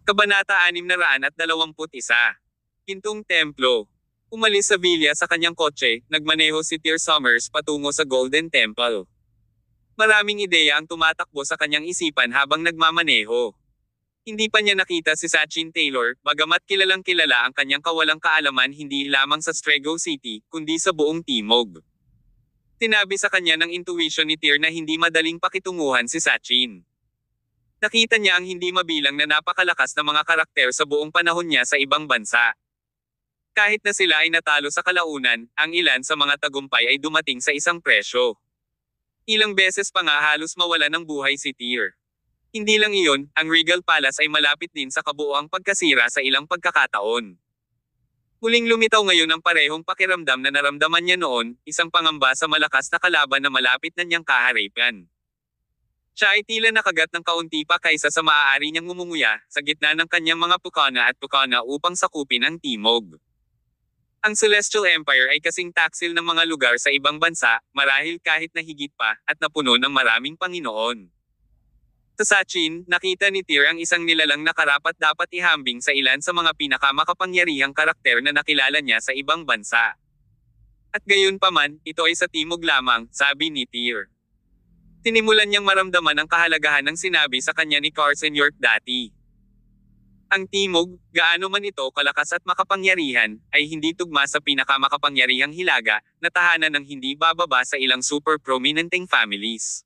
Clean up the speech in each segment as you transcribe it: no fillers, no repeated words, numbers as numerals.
Kabanata 621. Pintong Templo. Umalis sa Villa sa kanyang kotse, nagmaneho si Tyr Summers patungo sa Golden Temple. Maraming ideya ang tumatakbo sa kanyang isipan habang nagmamaneho. Hindi pa niya nakita si Sachin Taylor, bagamat kilalang kilala ang kanyang kawalang kaalaman hindi lamang sa Strego City, kundi sa buong Timog. Tinabi sa kanya ng intuition ni Tyr na hindi madaling pakitunguhan si Sachin. Nakita niya ang hindi mabilang na napakalakas na mga karakter sa buong panahon niya sa ibang bansa. Kahit na sila ay natalo sa kalaunan, ang ilan sa mga tagumpay ay dumating sa isang presyo. Ilang beses pa nga halos mawala ng buhay si Tyr. Hindi lang iyon, ang Regal Palace ay malapit din sa kabuoang pagkasira sa ilang pagkakataon. Muling lumitaw ngayon ang parehong pakiramdam na naramdaman niya noon, isang pangamba sa malakas na kalaban na malapit na niyang kaharipan. Siya ay tila nakagat ng kaunti pa kaysa sa maaari niyang ngumunguya sa gitna ng kanyang mga pukana at pukana upang sakupin ang Timog. Ang Celestial Empire ay kasing taksil ng mga lugar sa ibang bansa, marahil kahit na higit pa, at napuno ng maraming Panginoon. Sa Sachin, nakita ni Tyr ang isang nilalang na karapat-dapat ihambing sa ilan sa mga pinakamakapangyarihang karakter na nakilala niya sa ibang bansa. At gayon pa man, ito ay sa Timog lamang, sabi ni Tyr. Tinimulan niyang maramdaman ang kahalagahan ng sinabi sa kanya ni Carson York dati. Ang Timog, gaano man ito kalakas at makapangyarihan, ay hindi tugma sa pinakamakapangyarihang hilaga, na tahanan ng hindi bababa sa ilang super prominenteng families.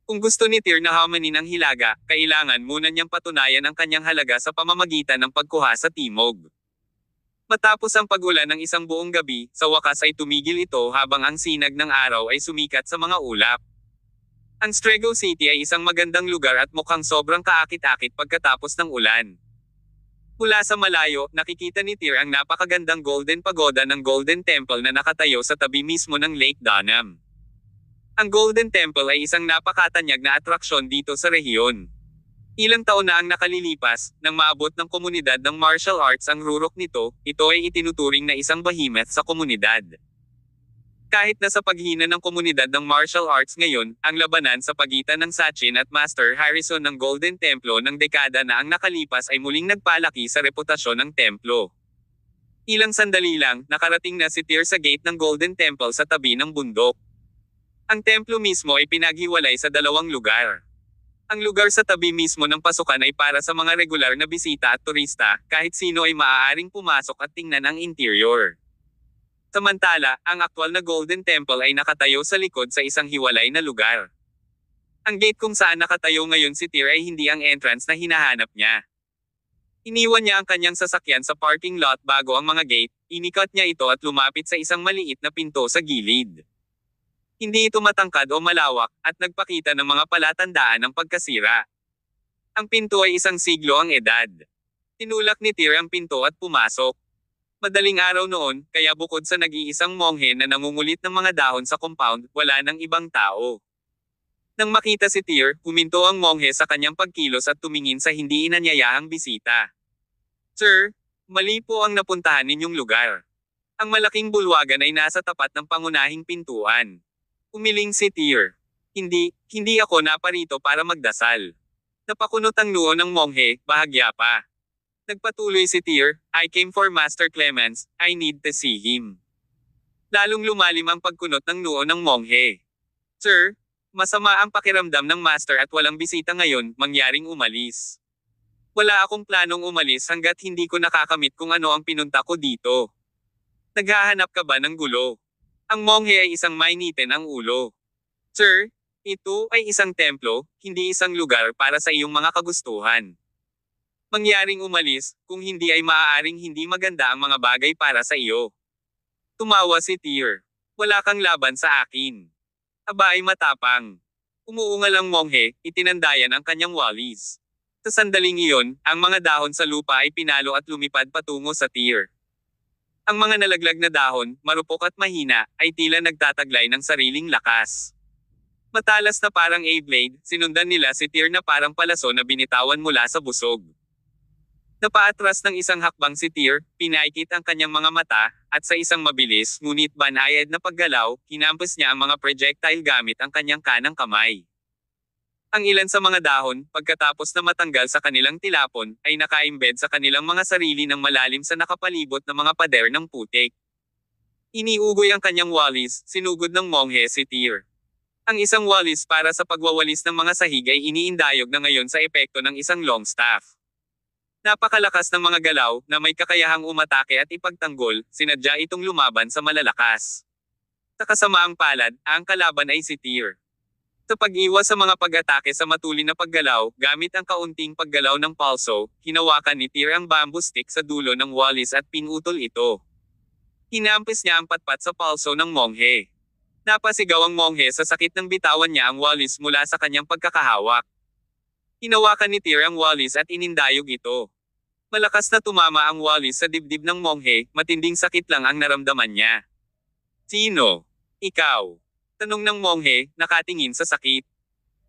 Kung gusto ni Tyr na hamanin ang hilaga, kailangan muna niyang patunayan ang kanyang halaga sa pamamagitan ng pagkuha sa Timog. Matapos ang pag-ulan ng isang buong gabi, sa wakas ay tumigil ito habang ang sinag ng araw ay sumikat sa mga ulap. Ang Strego City ay isang magandang lugar at mukhang sobrang kaakit-akit pagkatapos ng ulan. Mula sa malayo, nakikita ni Tyr ang napakagandang Golden Pagoda ng Golden Temple na nakatayo sa tabi mismo ng Lake Dunham. Ang Golden Temple ay isang napakatanyag na atraksyon dito sa rehiyon. Ilang taon na ang nakalilipas, nang maabot ng komunidad ng martial arts ang rurok nito, ito ay itinuturing na isang behemoth sa komunidad. Kahit na sa paghina ng komunidad ng martial arts ngayon, ang labanan sa pagitan ng Sachin at Master Harrison ng Golden Templo ng dekada na ang nakalipas ay muling nagpalaki sa reputasyon ng templo. Ilang sandali lang, nakarating na si Tyr sa gate ng Golden Temple sa tabi ng bundok. Ang templo mismo ay pinaghiwalay sa dalawang lugar. Ang lugar sa tabi mismo ng pasukan ay para sa mga regular na bisita at turista, kahit sino ay maaaring pumasok at tingnan ang interior. Samantala, ang aktwal na Golden Temple ay nakatayo sa likod sa isang hiwalay na lugar. Ang gate kung saan nakatayo ngayon si Tyr ay hindi ang entrance na hinahanap niya. Iniwan niya ang kanyang sasakyan sa parking lot bago ang mga gate, inikot niya ito at lumapit sa isang maliit na pinto sa gilid. Hindi ito matangkad o malawak, at nagpakita ng mga palatandaan ng pagkasira. Ang pinto ay isang siglo ang edad. Tinulak ni Tyr ang pinto at pumasok. Madaling araw noon, kaya bukod sa nag-iisang monghe na nangungulit ng mga dahon sa compound, wala nang ibang tao. Nang makita si Tyr, huminto ang monghe sa kanyang pagkilos at tumingin sa hindi inanyayahang bisita. Sir, mali po ang napuntahan ninyong lugar. Ang malaking bulwagan ay nasa tapat ng pangunahing pintuan. Umiling si Tyr. Hindi ako naparito para magdasal. Napakunot ang noo ng monghe, bahagya pa. Nagpatuloy si Tyr, I came for Master Clemens, I need to see him. Lalong lumalim ang pagkunot ng noo ng monghe. Sir, masama ang pakiramdam ng master at walang bisita ngayon, mangyaring umalis. Wala akong planong umalis hanggat hindi ko nakakamit kung ano ang pinunta ko dito. Naghahanap ka ba ng gulo? Ang monghe ay isang mainitin ang ulo. Sir, ito ay isang templo, hindi isang lugar para sa iyong mga kagustuhan. Mangyaring umalis, kung hindi ay maaaring hindi maganda ang mga bagay para sa iyo. Tumawa si Tyr. Wala kang laban sa akin. Aba ay matapang. Umuungal ang monghe, itinandayan ang kanyang walis. Sa sandaling iyon, ang mga dahon sa lupa ay pinalo at lumipad patungo sa Tyr. Ang mga nalaglag na dahon, marupok at mahina, ay tila nagtataglay ng sariling lakas. Matalas na parang A-blade, sinundan nila si Tyr na parang palaso na binitawan mula sa busog. Napaatras ng isang hakbang si Tyr, pinaikit ang kanyang mga mata, at sa isang mabilis ngunit banayad na paggalaw, hinampas niya ang mga projectile gamit ang kanyang kanang kamay. Ang ilan sa mga dahon, pagkatapos na matanggal sa kanilang tilapon, ay naka-embed sa kanilang mga sarili ng malalim sa nakapalibot na mga pader ng putik. Iniugoy ang kanyang walis, sinugod ng monghe si Tyr. Ang isang walis para sa pagwawalis ng mga sahig ay iniindayog na ngayon sa epekto ng isang long staff. Napakalakas ng mga galaw, na may kakayahang umatake at ipagtanggol, sinadya itong lumaban sa malalakas. Sa kasamaang palad, ang kalaban ay si Tyr. Sa pag-iwas sa mga pag-atake sa matulin na paggalaw, gamit ang kaunting paggalaw ng palso, hinawakan ni Tyr ang bamboo stick sa dulo ng walis at pinutol ito. Hinampis niya ang patpat sa palso ng monghe. Napasigaw ang monghe sa sakit ng bitawan niya ang walis mula sa kanyang pagkakahawak. Hinawakan ni Tyr ang walis at inindayog ito. Malakas na tumama ang walis sa dibdib ng monghe, matinding sakit lang ang naramdaman niya. Sino? Ikaw? Tanong ng monghe, nakatingin sa sakit.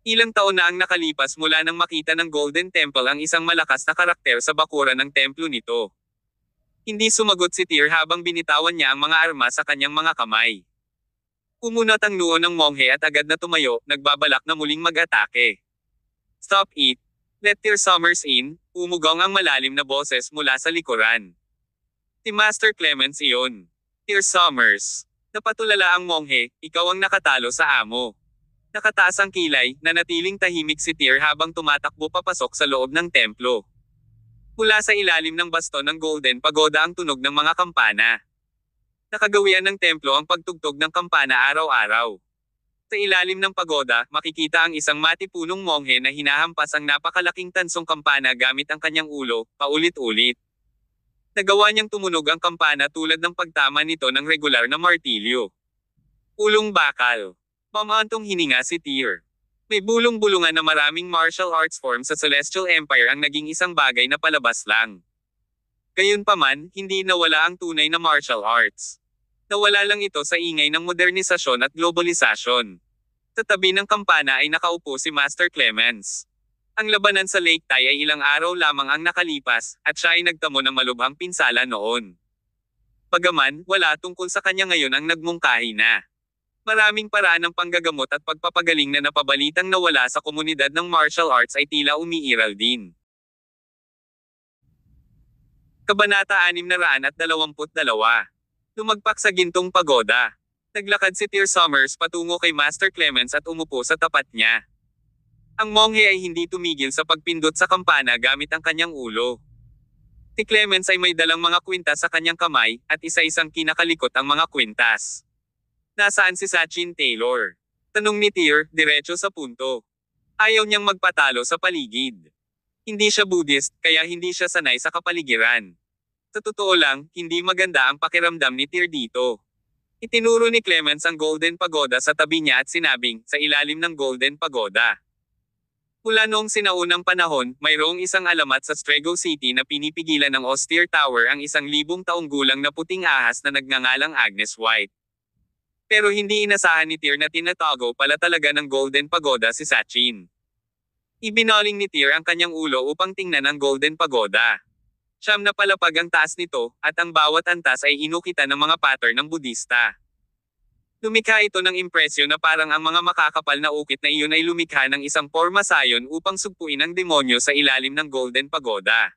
Ilang taon na ang nakalipas mula nang makita ng Golden Temple ang isang malakas na karakter sa bakuran ng templo nito. Hindi sumagot si Tyr habang binitawan niya ang mga armas sa kanyang mga kamay. Umunat ang noo ng monghe at agad na tumayo, nagbabalak na muling mag-atake. Stop it! Let Tyr Summers in, umugong ang malalim na boses mula sa likuran. Si Master Clemens iyon. Tyr Summers. Napatulala ang monghe, ikaw ang nakatalo sa amo. Nakataas ang kilay, nanatiling tahimik si Tyr habang tumatakbo papasok sa loob ng templo. Mula sa ilalim ng baston ng Golden Pagoda ang tunog ng mga kampana. Nakagawian ng templo ang pagtugtog ng kampana araw-araw. Sa ilalim ng pagoda, makikita ang isang matipunong monghe na hinahampas ang napakalaking tansong kampana gamit ang kanyang ulo, paulit-ulit. Nagawa niyang tumunog ang kampana tulad ng pagtama nito ng regular na martilyo. Ulong bakal. Mamantong hininga si Tyr. May bulong-bulungan na maraming martial arts form sa Celestial Empire ang naging isang bagay na palabas lang. Gayunpaman, hindi nawala ang tunay na martial arts. Nawala lang ito sa ingay ng modernisasyon at globalisasyon. Sa tabi ng kampana ay nakaupo si Master Clemens. Ang labanan sa Lake Tai ay ilang araw lamang ang nakalipas, at siya ay nagtamo ng malubhang pinsala noon. Bagaman, wala tungkol sa kanya ngayon ang nagmungkahi na. Maraming paraan ng panggagamot at pagpapagaling na napabalitang nawala sa komunidad ng martial arts ay tila umiiral din. Kabanata 622. Lumagpak sa gintong pagoda. Naglakad si Tyr Summers patungo kay Master Clemens at umupo sa tapat niya. Ang monghe ay hindi tumigil sa pagpindot sa kampana gamit ang kanyang ulo. Si Clemens ay may dalang mga kwintas sa kanyang kamay, at isa-isang kinakalikot ang mga kwintas. Nasaan si Sachin Taylor? Tanong ni Tyr, diretso sa punto. Ayaw niyang magpatalo sa paligid. Hindi siya Buddhist, kaya hindi siya sanay sa kapaligiran. Sa totoo lang, hindi maganda ang pakiramdam ni Tyr dito. Itinuro ni Clemens ang Golden Pagoda sa tabi niya at sinabing, sa ilalim ng Golden Pagoda. Mula noong sinaunang panahon, mayroong isang alamat sa Strego City na pinipigilan ng austere tower ang 1,000 taong gulang na puting ahas na nagngangalang Agnes White. Pero hindi inasahan ni Tyr na tinatago pala talaga ng Golden Pagoda si Sachin. Ibinaling ni Tyr ang kanyang ulo upang tingnan ang Golden Pagoda. Siyam na palapag ang taas nito, at ang bawat antas ay inukitan ng mga pattern ng Budista. Lumikha ito ng impresyon na parang ang mga makakapal na ukit na iyon ay lumikha ng isang porma sayon upang sugpuin ang demonyo sa ilalim ng Golden Pagoda.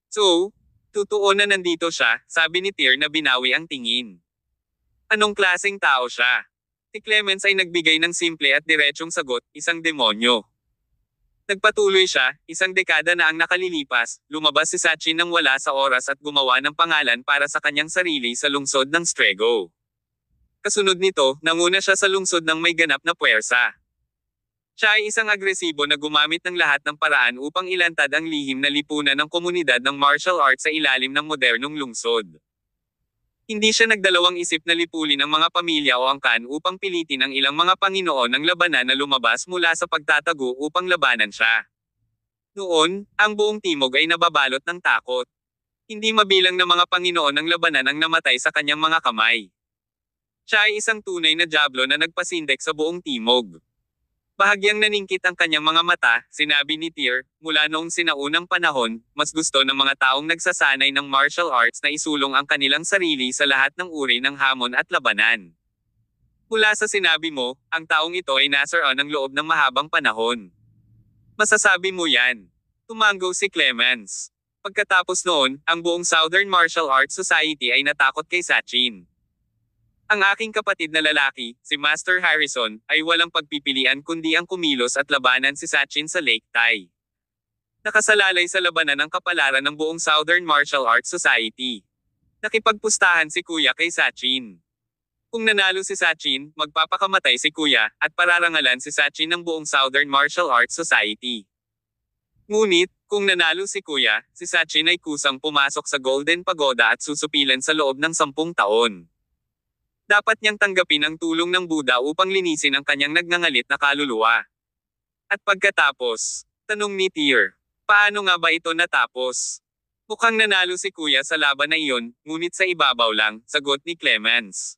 So, totoo na nandito siya, sabi ni Tyr na binawi ang tingin. Anong klaseng tao siya? Si Clemens ay nagbigay ng simple at diretsyong sagot, isang demonyo. Nagpatuloy siya, 1 dekada na ang nakalilipas, lumabas si Sachin nang wala sa oras at gumawa ng pangalan para sa kanyang sarili sa lungsod ng Strego. Kasunod nito, nanguna siya sa lungsod ng may ganap na puwersa. Siya ay isang agresibo na gumamit ng lahat ng paraan upang ilantad ang lihim na lipunan ng komunidad ng martial arts sa ilalim ng modernong lungsod. Hindi siya nagdalawang isip na lipulin ang mga pamilya o angkan upang pilitin ang ilang mga Panginoon ng labanan na lumabas mula sa pagtatago upang labanan siya. Noon, ang buong timog ay nababalot ng takot. Hindi mabilang na mga Panginoon ng labanan ang namatay sa kanyang mga kamay. Siya ay isang tunay na dyablo na nagpasindek sa buong timog. Bahagyang naningkit ang kanyang mga mata, sinabi ni Tyr, mula noong sinaunang panahon, mas gusto ng mga taong nagsasanay ng martial arts na isulong ang kanilang sarili sa lahat ng uri ng hamon at labanan. Mula sa sinabi mo, ang taong ito ay nasaroon ng loob ng mahabang panahon. Masasabi mo yan. Tumango si Clemens. Pagkatapos noon, ang buong Southern Martial Arts Society ay natakot kay Sachin. Ang aking kapatid na lalaki, si Master Harrison, ay walang pagpipilian kundi ang kumilos at labanan si Sachin sa Lake Tai. Nakasalalay sa labanan ang kapalaran ng buong Southern Martial Arts Society. Nakipagpustahan si Kuya kay Sachin. Kung nanalo si Sachin, magpapakamatay si Kuya, at pararangalan si Sachin ng buong Southern Martial Arts Society. Ngunit, kung nanalo si Kuya, si Sachin ay kusang pumasok sa Golden Pagoda at susupilan sa loob ng 10 taon. Dapat niyang tanggapin ang tulong ng Buddha upang linisin ang kanyang nagngangalit na kaluluwa. At pagkatapos, tanong ni Tyr, paano nga ba ito natapos? Mukhang nanalo si Kuya sa laban na iyon, ngunit sa ibabaw lang, sagot ni Clemens.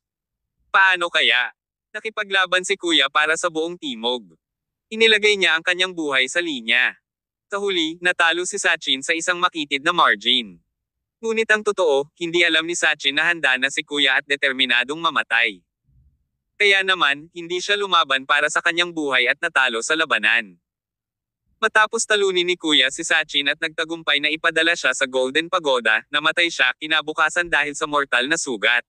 Paano kaya? Nakipaglaban si Kuya para sa buong timog. Inilagay niya ang kanyang buhay sa linya. Sa huli, natalo si Sachin sa isang makitid na margin. Ngunit ang totoo, hindi alam ni Sachin na handa na si Kuya at determinadong mamatay. Kaya naman, hindi siya lumaban para sa kanyang buhay at natalo sa labanan. Matapos talunin ni Kuya si Sachin at nagtagumpay na ipadala siya sa Golden Pagoda, namatay siya kinabukasan dahil sa mortal na sugat.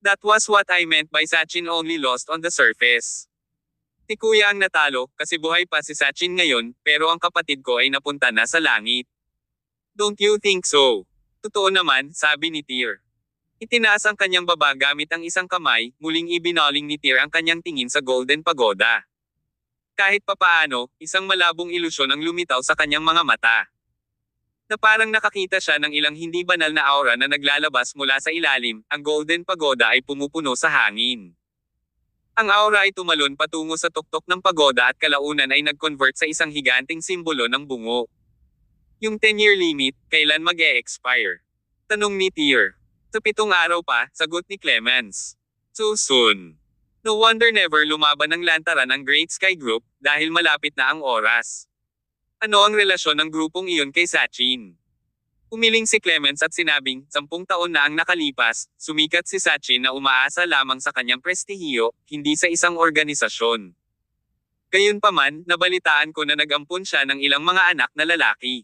That was what I meant by Sachin only lost on the surface. Si Kuya ang natalo, kasi buhay pa si Sachin ngayon, pero ang kapatid ko ay napunta na sa langit. Don't you think so? Totoo naman, sabi ni Tyr. Itinaas ang kanyang baba gamit ang isang kamay, muling ibinaling ni Tyr ang kanyang tingin sa Golden Pagoda. Kahit papaano, isang malabong ilusyon ang lumitaw sa kanyang mga mata. Na parang nakakita siya ng ilang hindi banal na aura na naglalabas mula sa ilalim, ang Golden Pagoda ay pumupuno sa hangin. Ang aura ay tumalon patungo sa tuktok ng pagoda at kalaunan ay nag-convert sa isang higanting simbolo ng bungo. Yung 10-year limit, kailan mag-e-expire? Tanong ni Tyr. Sa 7 araw pa, sagot ni Clemens. So soon. No wonder never lumaban ng lantaran ang Great Sky Group, dahil malapit na ang oras. Ano ang relasyon ng grupong iyon kay Sachin? Umiling si Clemens at sinabing, 10 taon na ang nakalipas, sumikat si Sachin na umaasa lamang sa kanyang prestihiyo, hindi sa isang organisasyon. Gayunpaman, nabalitaan ko na nag-ampon siya ng ilang mga anak na lalaki.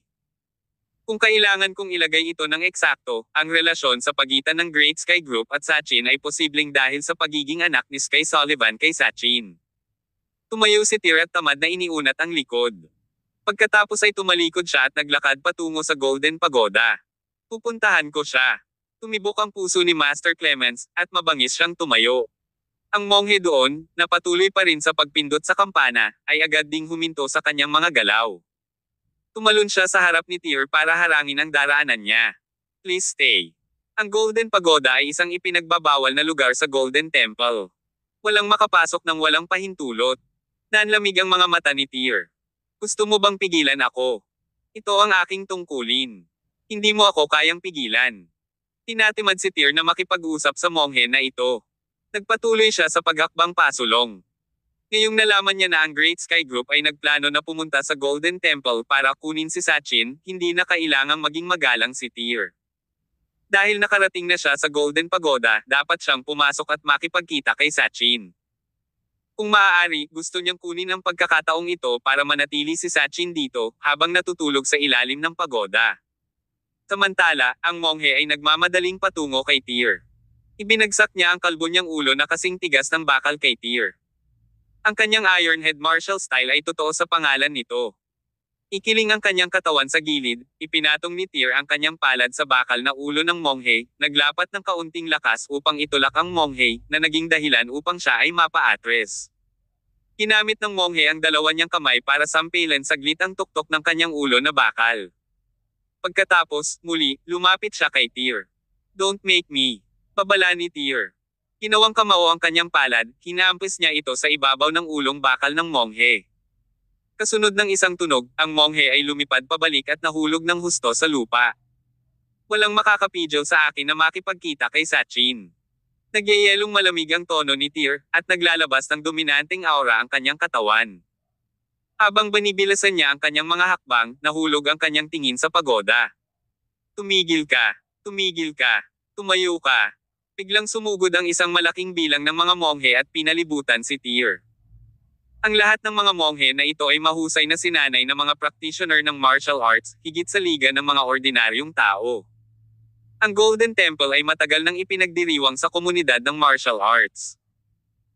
Kung kailangan kong ilagay ito ng eksakto, ang relasyon sa pagitan ng Great Sky Group at Sachin ay posibleng dahil sa pagiging anak ni Sky Sullivan kay Sachin. Tumayo si Tyr at tamad na iniunat ang likod. Pagkatapos ay tumalikod siya at naglakad patungo sa Golden Pagoda. Pupuntahan ko siya. Tumibok ang puso ni Master Clemens, at mabangis siyang tumayo. Ang monghe doon, na patuloy pa rin sa pagpindot sa kampana, ay agad ding huminto sa kanyang mga galaw. Tumalon siya sa harap ni Tyr para harangin ang daraanan niya. Please stay. Ang Golden Pagoda ay isang ipinagbabawal na lugar sa Golden Temple. Walang makapasok ng walang pahintulot. Nanlamig ang mga mata ni Tyr. Gusto mo bang pigilan ako? Ito ang aking tungkulin. Hindi mo ako kayang pigilan. Tinatimad si Tyr na makipag-usap sa monghe na ito. Nagpatuloy siya sa paghakbang pasulong. Ngayong nalaman niya na ang Great Sky Group ay nagplano na pumunta sa Golden Temple para kunin si Sachin, hindi na kailangang maging magalang si Tyr. Dahil nakarating na siya sa Golden Pagoda, dapat siyang pumasok at makipagkita kay Sachin. Kung maaari, gusto niyang kunin ang pagkakataong ito para manatili si Sachin dito, habang natutulog sa ilalim ng pagoda. Samantala, ang monghe ay nagmamadaling patungo kay Tyr. Ibinagsak niya ang kalbo niyang ulo na kasing tigas ng bakal kay Tyr. Ang kanyang Ironhead martial style ay totoo sa pangalan nito. Ikiling ang kanyang katawan sa gilid, ipinatong ni Tyr ang kanyang palad sa bakal na ulo ng monghe, naglapat ng kaunting lakas upang itulak ang monghe, na naging dahilan upang siya ay mapaatres. Ginamit ng monghe ang dalawa niyang kamay para sampilan saglit ang tuktok ng kanyang ulo na bakal. Pagkatapos, muli, lumapit siya kay Tyr. Don't make me. Babala ni Tyr. Ginawang kamao ang kanyang palad, hinampis niya ito sa ibabaw ng ulong bakal ng monghe. Kasunod ng isang tunog, ang monghe ay lumipad pabalik at nahulog ng husto sa lupa. Walang makakapigil sa akin na makipagkita kay Sachin. Nagyayelong malamig ang tono ni Tyr, at naglalabas ng dominanteng aura ang kanyang katawan. Habang binibilasan niya ang kanyang mga hakbang, nahulog ang kanyang tingin sa pagoda. Tumigil ka! Tumigil ka! Tumayo ka! Biglang sumugod ang isang malaking bilang ng mga monghe at pinalibutan si Tyr. Ang lahat ng mga monghe na ito ay mahusay na sinanay na mga practitioner ng martial arts, higit sa liga ng mga ordinaryong tao. Ang Golden Temple ay matagal nang ipinagdiriwang sa komunidad ng martial arts.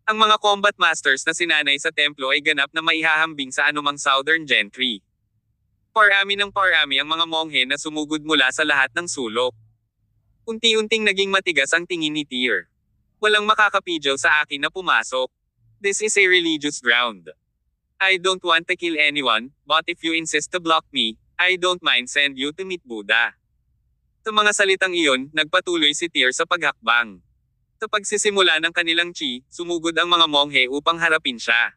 Ang mga combat masters na sinanay sa templo ay ganap na maihahambing sa anumang southern gentry. Parami ng parami ang mga monghe na sumugod mula sa lahat ng sulok. Unti-unting naging matigas ang tingin ni Tyr. Walang makakapidyo sa akin na pumasok. This is a religious ground. I don't want to kill anyone, but if you insist to block me, I don't mind send you to meet Buddha. Sa mga salitang iyon, nagpatuloy si Tyr sa paghakbang. Sa pagsisimula ng kanilang chi, sumugod ang mga monghe upang harapin siya.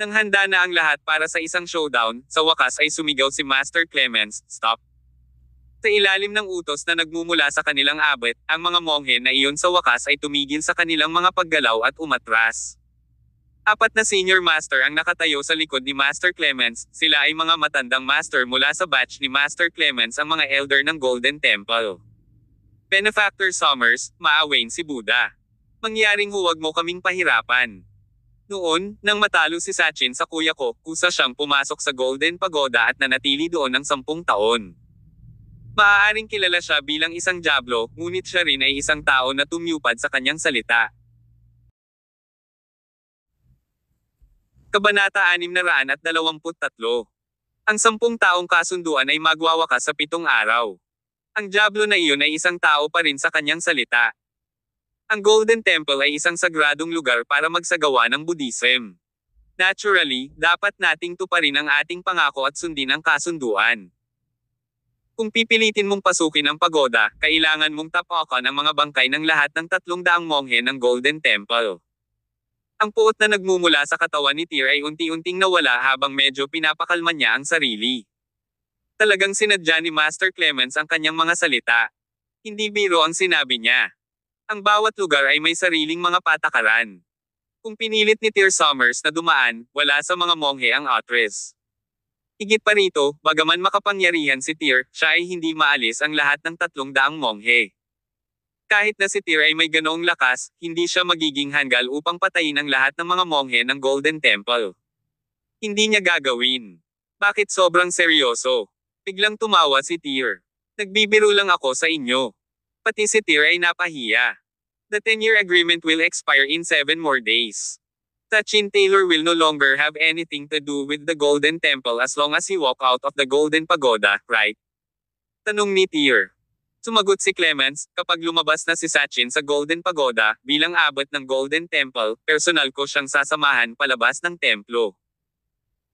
Nang handa na ang lahat para sa isang showdown, sa wakas ay sumigaw si Master Clemens, "Stop!" Sa ilalim ng utos na nagmumula sa kanilang abet, ang mga monghe na iyon sa wakas ay tumigil sa kanilang mga paggalaw at umatras. Apat na senior master ang nakatayo sa likod ni Master Clemens, sila ay mga matandang master mula sa batch ni Master Clemens, ang mga elder ng Golden Temple. Benefactor Summers, maawain si Buddha. Mangyaring huwag mo kaming pahirapan. Noon, nang matalo si Sachin sa kuya ko, kusa siyang pumasok sa Golden Pagoda at nanatili doon ng 10 taon. Maaaring kilala siya bilang isang diablo, ngunit siya rin ay isang tao na tumyupad sa kanyang salita. Kabanata 623. Ang 10 taong kasunduan ay magwawakas sa 7 araw. Ang diablo na iyon ay isang tao pa rin sa kanyang salita. Ang Golden Temple ay isang sagradong lugar para magsagawa ng Buddhism. Naturally, dapat nating tuparin ang ating pangako at sundin ang kasunduan. Kung pipilitin mong pasukin ang pagoda, kailangan mong tapakan ang mga bangkay ng lahat ng 300 monghe ng Golden Temple. Ang puot na nagmumula sa katawan ni Tyr ay unti-unting nawala habang medyo pinapakalma niya ang sarili. Talagang sinadya ni Master Clemens ang kanyang mga salita. Hindi biro ang sinabi niya. Ang bawat lugar ay may sariling mga patakaran. Kung pinilit ni Tyr Summers na dumaan, wala sa mga monghe ang atres. Higit pa rito, bagaman makapangyarihan si Tyr, siya ay hindi maalis ang lahat ng 300 monghe. Kahit na si Tyr ay may ganoong lakas, hindi siya magiging hanggal upang patayin ang lahat ng mga monghe ng Golden Temple. Hindi niya gagawin. Bakit sobrang seryoso? Biglang tumawa si Tyr. Nagbibiro lang ako sa inyo. Pati si Tyr ay napahiya. The 10-year agreement will expire in 7 more days. Sachin Taylor will no longer have anything to do with the Golden Temple as long as he walk out of the Golden Pagoda, right? Tanong ni Tyr. Sumagot si Clemens, kapag lumabas na si Sachin sa Golden Pagoda, bilang abot ng Golden Temple, personal ko siyang sasamahan palabas ng templo.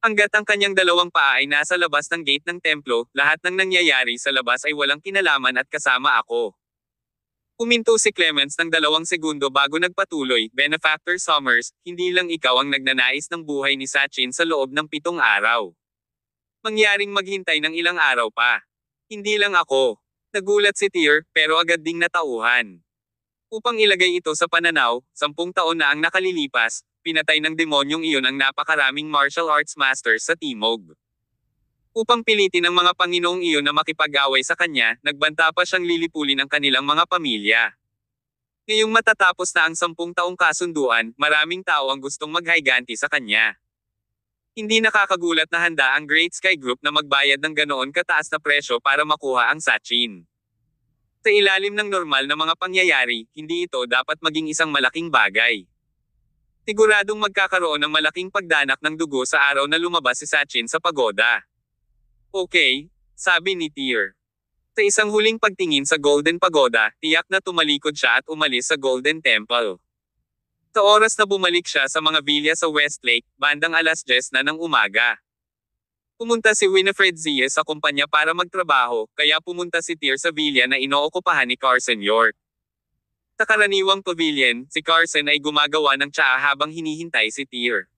Hanggat ang kanyang 2 paa ay nasa labas ng gate ng templo, lahat ng nangyayari sa labas ay walang kinalaman at kasama ako. Uminto si Clemens ng 2 segundo bago nagpatuloy, Benefactor Summers, hindi lang ikaw ang nagnanais ng buhay ni Sachin sa loob ng 7 araw. Mangyaring maghintay ng ilang araw pa. Hindi lang ako. Nagulat si Tyr, pero agad ding natauhan. Upang ilagay ito sa pananaw, 10 taon na ang nakalilipas, pinatay ng demonyong iyon ang napakaraming martial arts masters sa Timog. Upang pilitin ang mga Panginoong iyon na makipag-away sa kanya, nagbanta pa siyang lilipulin ang kanilang mga pamilya. Ngayong matatapos na ang 10 taong kasunduan, maraming tao ang gustong maghayganti sa kanya. Hindi nakakagulat na handa ang Great Sky Group na magbayad ng ganoon kataas na presyo para makuha ang Sachin. Sa ilalim ng normal na mga pangyayari, hindi ito dapat maging isang malaking bagay. Siguradong magkakaroon ng malaking pagdanak ng dugo sa araw na lumabas si Sachin sa pagoda. Okay, sabi ni Tyr. Sa isang huling pagtingin sa Golden Pagoda, tiyak na tumalikod siya at umalis sa Golden Temple. Sa oras na bumalik siya sa mga vilya sa Westlake, bandang 10:00 na ng umaga. Pumunta si Winifred Zia sa kumpanya para magtrabaho, kaya pumunta si Tyr sa villa na inookupahan ni Carson York. Sa karaniwang pavilion, si Carson ay gumagawa ng tsaa habang hinihintay si Tyr.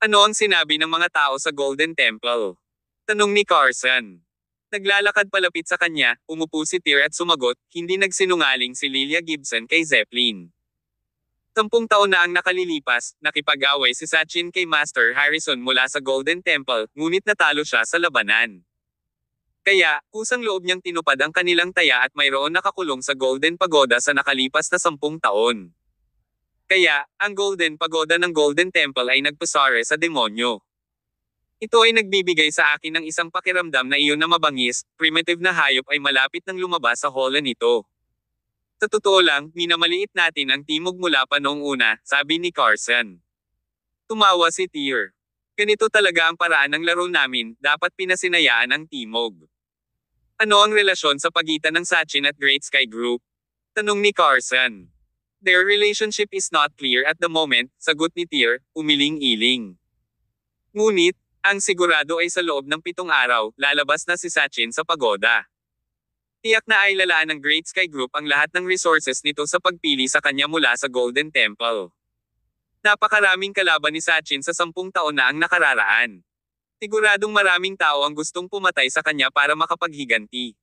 Ano ang sinabi ng mga tao sa Golden Temple? Tanong ni Carson. Naglalakad palapit sa kanya, umupo si Tyr at sumagot, hindi nagsinungaling si Lilia Gibson kay Zeppelin. 10 taon na ang nakalilipas, nakipag-away si Sachin kay Master Harrison mula sa Golden Temple, ngunit natalo siya sa labanan. Kaya, kusang loob niyang tinupad ang kanilang taya at mayroon nakakulong sa Golden Pagoda sa nakalipas na 10 taon. Kaya, ang Golden Pagoda ng Golden Temple ay nagpasare sa demonyo. Ito ay nagbibigay sa akin ng isang pakiramdam na iyon na mabangis, primitive na hayop ay malapit ng lumabas sa hola nito. Sa totoo lang, minamaliit natin ang timog mula pa noong una, sabi ni Carson. Tumawa si Tyr. Ganito talaga ang paraan ng laro namin, dapat pinasinayaan ang timog. Ano ang relasyon sa pagitan ng Sachin at Great Sky Group? Tanong ni Carson. Their relationship is not clear at the moment, sagot ni Tyr, umiling-iling. Ngunit, ang sigurado ay sa loob ng 7 araw, lalabas na si Sachin sa pagoda. Tiyak na ay lalaan ng Great Sky Group ang lahat ng resources nito sa pagpili sa kanya mula sa Golden Temple. Napakaraming kalaban ni Sachin sa 10 taon na ang nakararaan. Siguradong maraming tao ang gustong pumatay sa kanya para makapaghiganti.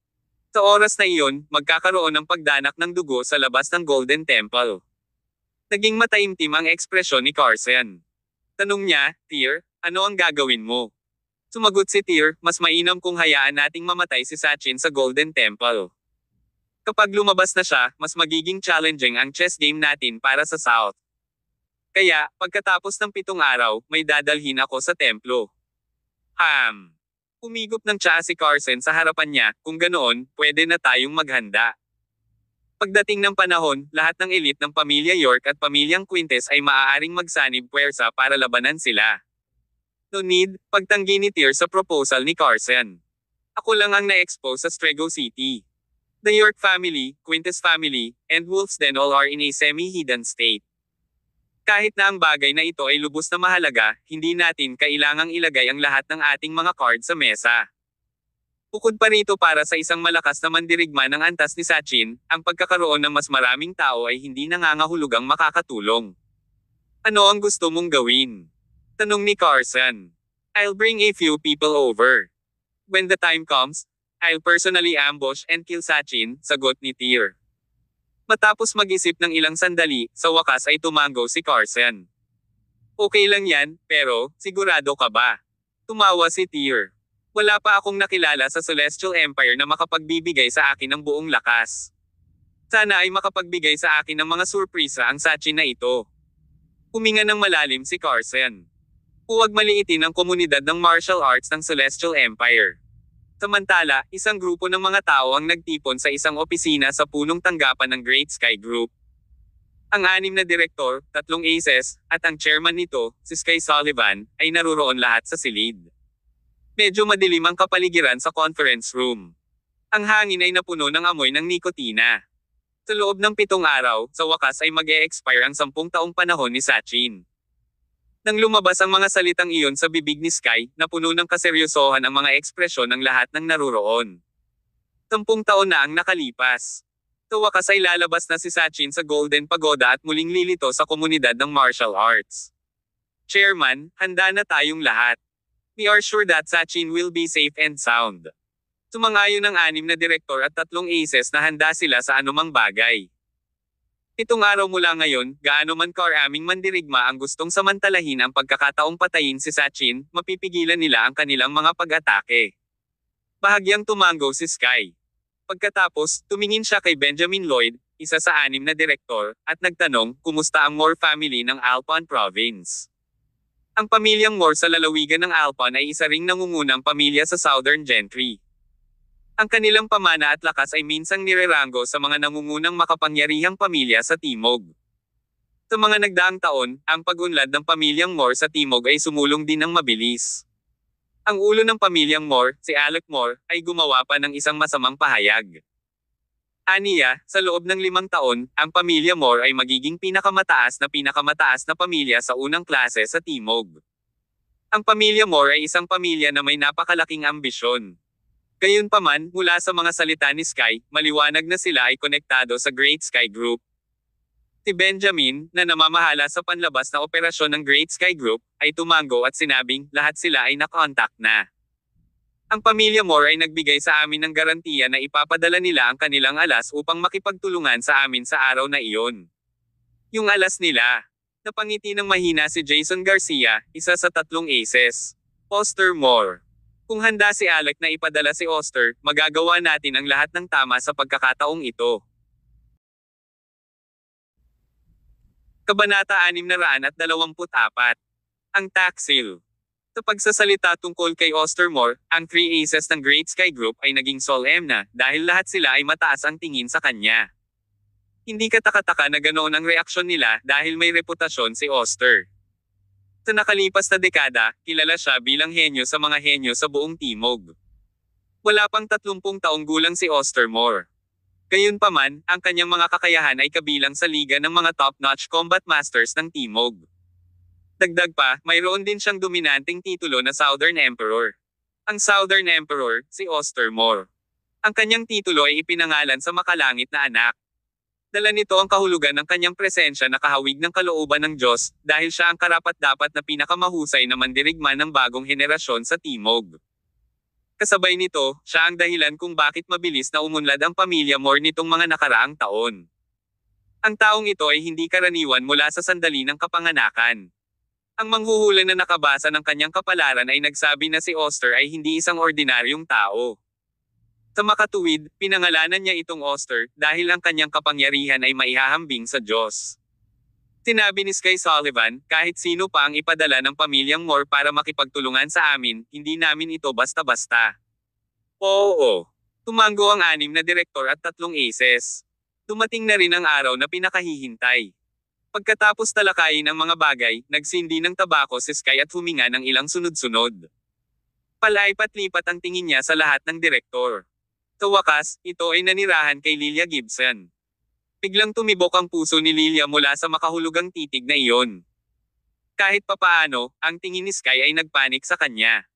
Sa oras na iyon, magkakaroon ng pagdanak ng dugo sa labas ng Golden Temple. Naging mataimtim ang ekspresyon ni Carson. Tanong niya, Tyr, ano ang gagawin mo? Sumagot si Tyr, mas mainam kung hayaan nating mamatay si Sachin sa Golden Temple. Kapag lumabas na siya, mas magiging challenging ang chess game natin para sa South. Kaya, pagkatapos ng 7 araw, may dadalhin ako sa templo. Umigop ng tsaa si Carson sa harapan niya, kung ganoon, pwede na tayong maghanda. Pagdating ng panahon, lahat ng elite ng pamilya York at pamilyang Quintes ay maaaring magsanib puwersa para labanan sila. No need, pagtanggi ni Tyr sa proposal ni Carson. Ako lang ang na-expose sa Strego City. The York family, Quintes family, and Wolf's Den all are in a semi-hidden state. Kahit na ang bagay na ito ay lubos na mahalaga, hindi natin kailangang ilagay ang lahat ng ating mga card sa mesa. Bukod pa rito para sa isang malakas na mandirigma ng antas ni Sachin, ang pagkakaroon ng mas maraming tao ay hindi nangangahulugang makakatulong. Ano ang gusto mong gawin? Tanong ni Carson. I'll bring a few people over. When the time comes, I'll personally ambush and kill Sachin, sagot ni Tyr. Matapos mag-isip ng ilang sandali, sa wakas ay tumango si Carson. Okay lang yan, pero, sigurado ka ba? Tumawa si Tyr. Wala pa akong nakilala sa Celestial Empire na makapagbibigay sa akin ng buong lakas. Sana ay makapagbigay sa akin ng mga surpresa ang Sachin na ito. Huminga ng malalim si Carson. Huwag maliitin ang komunidad ng martial arts ng Celestial Empire. Samantala, isang grupo ng mga tao ang nagtipon sa isang opisina sa punong tanggapan ng Great Sky Group. Ang 6 na direktor, 3 aces, at ang chairman nito, si Sky Sullivan, ay naruroon lahat sa silid. Medyo madilim ang kapaligiran sa conference room. Ang hangin ay napuno ng amoy ng nikotina. Sa loob ng 7 araw, sa wakas ay mag-e-expire ang 10 taong panahon ni Sachin. Nang lumabas ang mga salitang iyon sa bibig ni Sky, napuno ng kaseryosohan ang mga ekspresyon ng lahat ng naruroon. 10 taon na ang nakalipas. Sa wakas ay lalabas na si Sachin sa Golden Pagoda at muling lilito sa komunidad ng martial arts. Chairman, handa na tayong lahat. We are sure that Sachin will be safe and sound. Sumang-ayon ang 6 na direktor at 3 aces na handa sila sa anumang bagay. 7 araw mula ngayon, gaano man karaming mandirigma ang gustong samantalahin ang pagkakataong patayin si Sachin, mapipigilan nila ang kanilang mga pag-atake. Bahagyang tumango si Sky. Pagkatapos, tumingin siya kay Benjamin Lloyd, isa sa 6 na direktor, at nagtanong, kumusta ang Moore family ng Alpine Province? Ang pamilyang Moore sa lalawigan ng Alpine ay isa ring nangungunang pamilya sa Southern Gentry. Ang kanilang pamana at lakas ay minsang nirerango sa mga nangungunang makapangyarihang pamilya sa Timog. Sa mga nagdaang taon, ang pag-unlad ng pamilyang Moore sa Timog ay sumulong din ng mabilis. Ang ulo ng pamilyang Moore, si Alec Moore, ay gumawa pa ng isang masamang pahayag. Aniya, sa loob ng 5 taon, ang pamilya Moore ay magiging pinakamataas na pamilya sa unang klase sa Timog. Ang pamilya Moore ay isang pamilya na may napakalaking ambisyon. Gayunpaman, mula sa mga salita ni Sky, maliwanag na sila ay konektado sa Great Sky Group. Si Benjamin, na namamahala sa panlabas na operasyon ng Great Sky Group, ay tumango at sinabing, lahat sila ay nakontak na. Ang pamilya Moore ay nagbigay sa amin ng garantiya na ipapadala nila ang kanilang alas upang makipagtulungan sa amin sa araw na iyon. Yung alas nila. Napangiti ng mahina si Jason Garcia, isa sa 3 aces. Oster Moore. Kung handa si Alec na ipadala si Oster, magagawa natin ang lahat ng tama sa pagkakataong ito. Kabanata 624. Ang Taksil. Sa pagsasalita tungkol kay Ostermore, ang three aces ng Great Sky Group ay naging solemn dahil lahat sila ay mataas ang tingin sa kanya. Hindi katakataka na ganoon ang reaksyon nila dahil may reputasyon si Oster. Sa nakalipas na dekada, kilala siya bilang henyo sa mga henyo sa buong Timog. Wala pang 30 taong gulang si Ostermore. Gayunpaman, ang kanyang mga kakayahan ay kabilang sa liga ng mga top-notch combat masters ng Timog. Dagdag pa, mayroon din siyang dominanteng titulo na Southern Emperor. Ang Southern Emperor, si Ostermore. Ang kanyang titulo ay ipinangalan sa makalangit na anak. Dala nito ang kahulugan ng kanyang presensya na kahawig ng kalooban ng Diyos, dahil siya ang karapat-dapat na pinakamahusay na mandirigma ng bagong henerasyon sa Timog. Kasabay nito, siya ang dahilan kung bakit mabilis na umunlad ang pamilya Moore nitong mga nakaraang taon. Ang taong ito ay hindi karaniwan mula sa sandali ng kapanganakan. Ang manghuhula na nakabasa ng kanyang kapalaran ay nagsabi na si Oster ay hindi isang ordinaryong tao. Sa makatuwid, pinangalanan niya itong Oster dahil ang kanyang kapangyarihan ay maihahambing sa Diyos. Sinabi ni Sky Sullivan, kahit sino pa ang ipadala ng pamilyang Moore para makipagtulungan sa amin, hindi namin ito basta-basta. Oo. Tumango ang 6 na direktor at 3 aces. Dumating na rin ang araw na pinakahihintay. Pagkatapos talakayin ang mga bagay, nagsindi ng tabako si Sky at huminga ng ilang sunod-sunod. Palaipat-lipat ang tingin niya sa lahat ng direktor. Sa wakas, ito ay nanirahan kay Lilia Gibson. Biglang tumibok ang puso ni Lilia mula sa makahulugang titig na iyon. Kahit papaano, ang tingin ni Sky ay nagpanik sa kanya.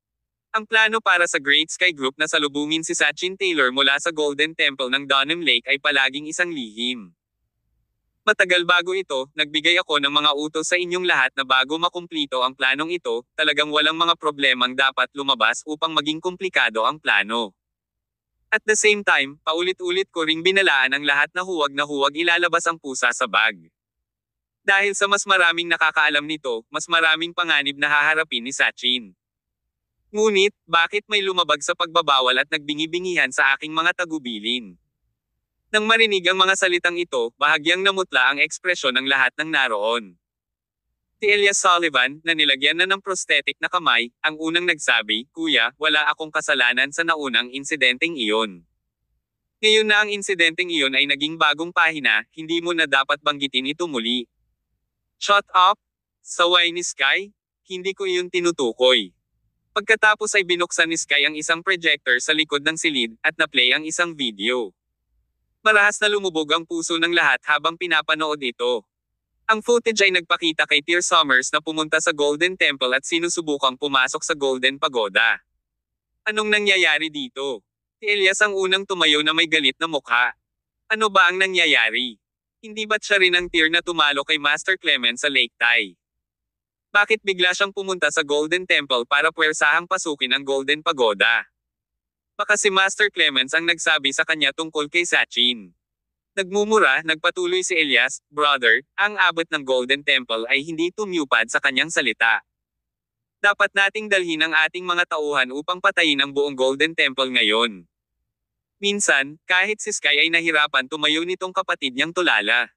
Ang plano para sa Great Sky Group na salubungin si Sachin Taylor mula sa Golden Temple ng Dunham Lake ay palaging isang lihim. Matagal bago ito, nagbigay ako ng mga utos sa inyong lahat na bago makumplito ang planong ito, talagang walang mga problemang dapat lumabas upang maging komplikado ang plano. At the same time, paulit-ulit ko ring binalaan ang lahat na huwag ilalabas ang pusa sa bag. Dahil sa mas maraming nakakaalam nito, mas maraming panganib na haharapin ni Sachin. Ngunit, bakit may lumabag sa pagbabawal at nagbingi-bingihan sa aking mga tagubilin? Nang marinig ang mga salitang ito, bahagyang namutla ang ekspresyon ng lahat ng naroon. Si Elias Sullivan, na nilagyan na ng prosthetic na kamay, ang unang nagsabi, "Kuya, wala akong kasalanan sa naunang insidenteng iyon. Ngayon na ang insidenteng iyon ay naging bagong pahina, hindi mo na dapat banggitin ito muli." "Shut up!" Saway ni Sky. "Hindi ko iyon tinutukoy." Pagkatapos ay binuksan ni Sky ang isang projector sa likod ng silid, at na-play ang isang video. Marahas na lumubog ang puso ng lahat habang pinapanood ito. Ang footage ay nagpakita kay Tyr Summers na pumunta sa Golden Temple at sinusubukang pumasok sa Golden Pagoda. Anong nangyayari dito? Si Elias ang unang tumayo na may galit na mukha. Ano ba ang nangyayari? Hindi ba't siya rin ang Tyr na tumalo kay Master Clement sa Lake Tai? Bakit bigla siyang pumunta sa Golden Temple para puwersahang pasukin ang Golden Pagoda? Baka si Master Clements ang nagsabi sa kanya tungkol kay Sachin. Nagmumura, nagpatuloy si Elias, "Brother, ang abot ng Golden Temple ay hindi tumupad sa kanyang salita. Dapat nating dalhin ang ating mga tauhan upang patayin ang buong Golden Temple ngayon." Minsan, kahit si Sky ay nahirapan tumayo nitong kapatid niyang tulala.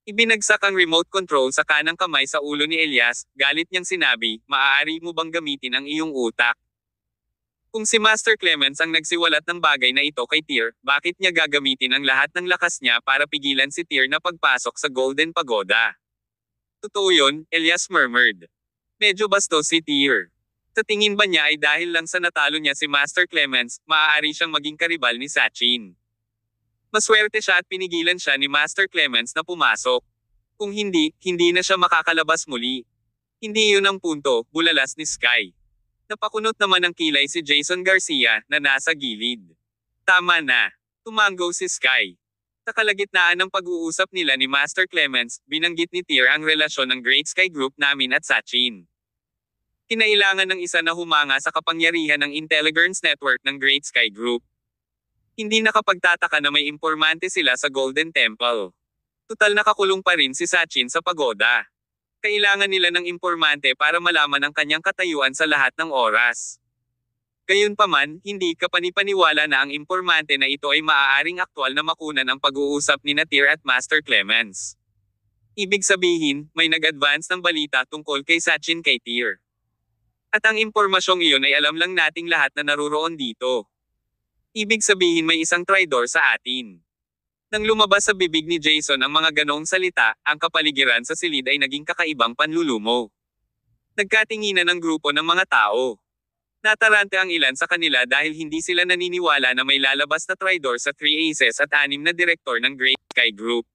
Ibinagsak ang remote control sa kanang kamay sa ulo ni Elias, galit niyang sinabi, "Maaari mo bang gamitin ang iyong utak? Kung si Master Clements ang nagsiwalat ng bagay na ito kay Tyr, bakit niya gagamitin ang lahat ng lakas niya para pigilan si Tyr na pagpasok sa Golden Pagoda?" "Totoo yun," Elias murmured. "Medyo bastos si Tyr. Sa tingin ba niya ay dahil lang sa natalo niya si Master Clements, maaari siyang maging karibal ni Sachin? Maswerte siya at pinigilan siya ni Master Clements na pumasok. Kung hindi, hindi na siya makakalabas muli." "Hindi yun ang punto," bulalas ni Sky. Napakunot naman ng kilay si Jason Garcia, na nasa gilid. "Tama na." Tumango si Sky. Sa kalagitnaan ng pag-uusap nila ni Master Clements, binanggit ni Tyr ang relasyon ng Great Sky Group namin at Sachin. Kinailangan ng isa na humanga sa kapangyarihan ng intelligence network ng Great Sky Group. Hindi nakapagtataka na may impormante sila sa Golden Temple. Tutal nakakulong pa rin si Sachin sa pagoda. Kailangan nila ng impormante para malaman ang kanyang katayuan sa lahat ng oras. Gayunpaman, hindi kapanipaniwala na ang impormante na ito ay maaaring aktwal na makunan ang pag-uusap ni Tyr at Master Clements. Ibig sabihin, may nag-advance ng balita tungkol kay Sachin kay Tyr. At ang impormasyong iyon ay alam lang nating lahat na naruroon dito. Ibig sabihin may isang traidor sa atin. Nang lumabas sa bibig ni Jason ang mga ganoong salita, ang kapaligiran sa silid ay naging kakaibang panlulumo. Nagkatinginan ng grupo ng mga tao. Natarante ang ilan sa kanila dahil hindi sila naniniwala na may lalabas na traidor sa 3 Aces at 6 na direktor ng Great Sky Group.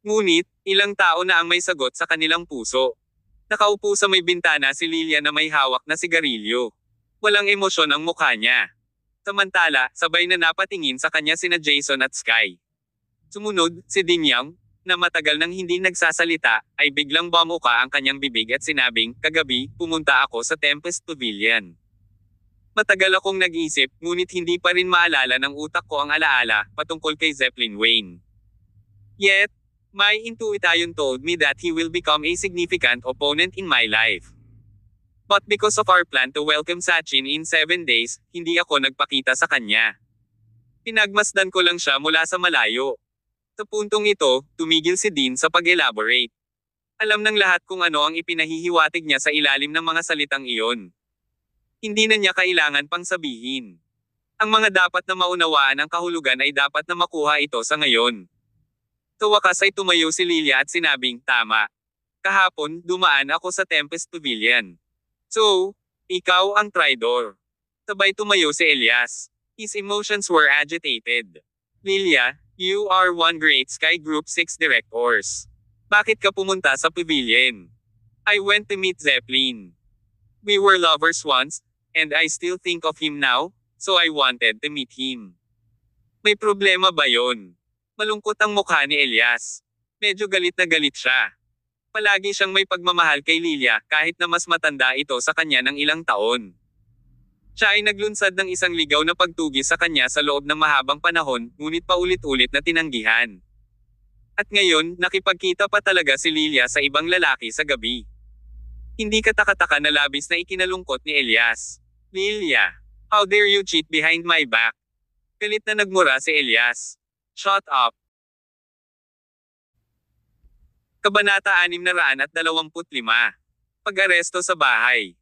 Ngunit, ilang tao na ang may sagot sa kanilang puso. Nakaupo sa may bintana si Lilia na may hawak na sigarilyo. Walang emosyon ang mukha niya. Samantala, sabay na napatingin sa kanya sina Jason at Sky. Sumunod, si Dinyang, na matagal nang hindi nagsasalita, ay biglang bumuka ang kanyang bibig at sinabing, "Kagabi, pumunta ako sa Tempest Pavilion. Matagal akong nag-isip, ngunit hindi pa rin maalala ng utak ko ang alaala, patungkol kay Zeppelin Wayne. Yet, my intuition told me that he will become a significant opponent in my life. But because of our plan to welcome Sachin in 7 days, hindi ako nagpakita sa kanya. Pinagmasdan ko lang siya mula sa malayo." Sa puntong ito, tumigil si Dean sa pag-elaborate. Alam ng lahat kung ano ang ipinahihiwatig niya sa ilalim ng mga salitang iyon. Hindi na niya kailangan pang sabihin. Ang mga dapat na maunawaan ng kahulugan ay dapat na makuha ito sa ngayon. Sa wakas ay tumayo si Lilia at sinabing, "Tama. Kahapon, dumaan ako sa Tempest Pavilion. So, ikaw ang traidor." Sabay tumayo si Elias. His emotions were agitated. "Lilia, you are one Great Sky Group 6 directors. Bakit ka pumunta sa pavilion?" "I went to meet Zeppelin. We were lovers once, and I still think of him now, so I wanted to meet him." "May problema ba yon?" Malungkot ang mukha ni Elias. Medyo galit na galit siya. Palagi siyang may pagmamahal kay Lilia kahit na mas matanda ito sa kanya ng ilang taon. Siya ay naglunsad ng isang ligaw na pagtugis sa kanya sa loob ng mahabang panahon, ngunit paulit-ulit na tinanggihan. At ngayon, nakipagkita pa talaga si Lilia sa ibang lalaki sa gabi. Hindi katakataka na labis na ikinalungkot ni Elias. "Lilia, how dare you cheat behind my back?" Galit na nagmura si Elias. "Shut up." Kabanata 625. Pag-aresto sa bahay.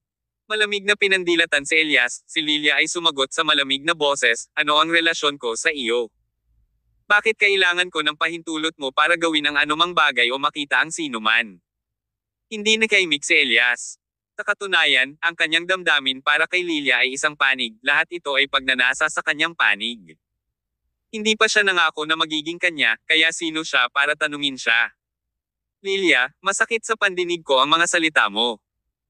Malamig na pinandilatan si Elias, si Lilia ay sumagot sa malamig na boses, "Ano ang relasyon ko sa iyo? Bakit kailangan ko ng pahintulot mo para gawin ang anumang bagay o makita ang sinuman?" Hindi nakaimik si Elias. Sa katunayan, ang kanyang damdamin para kay Lilia ay isang panig, lahat ito ay pagnanasa sa kanyang panig. Hindi pa siya nangako na magiging kanya, kaya sino siya para tanungin siya? "Lilia, masakit sa pandinig ko ang mga salita mo.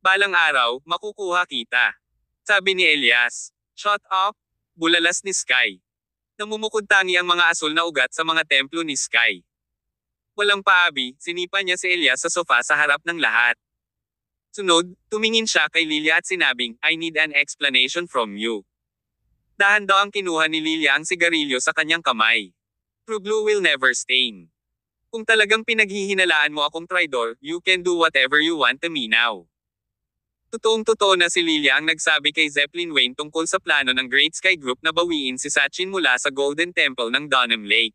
Balang araw, makukuha kita," sabi ni Elias. "Shut up!" Bulalas ni Sky. Namumukod-tangi ang mga asul na ugat sa mga templo ni Sky. Walang paabi, sinipa niya si Elias sa sofa sa harap ng lahat. Sunod, tumingin siya kay Lilia at sinabing, "I need an explanation from you." Dahan-daw ang kinuha ni Lilia ang sigarilyo sa kanyang kamay. "True blue will never stain. Kung talagang pinaghihinalaan mo akong traidor, you can do whatever you want to me now." Totoong-totoo na si Lilia ang nagsabi kay Zeppelin Wayne tungkol sa plano ng Great Sky Group na bawiin si Sachin mula sa Golden Temple ng Dunham Lake.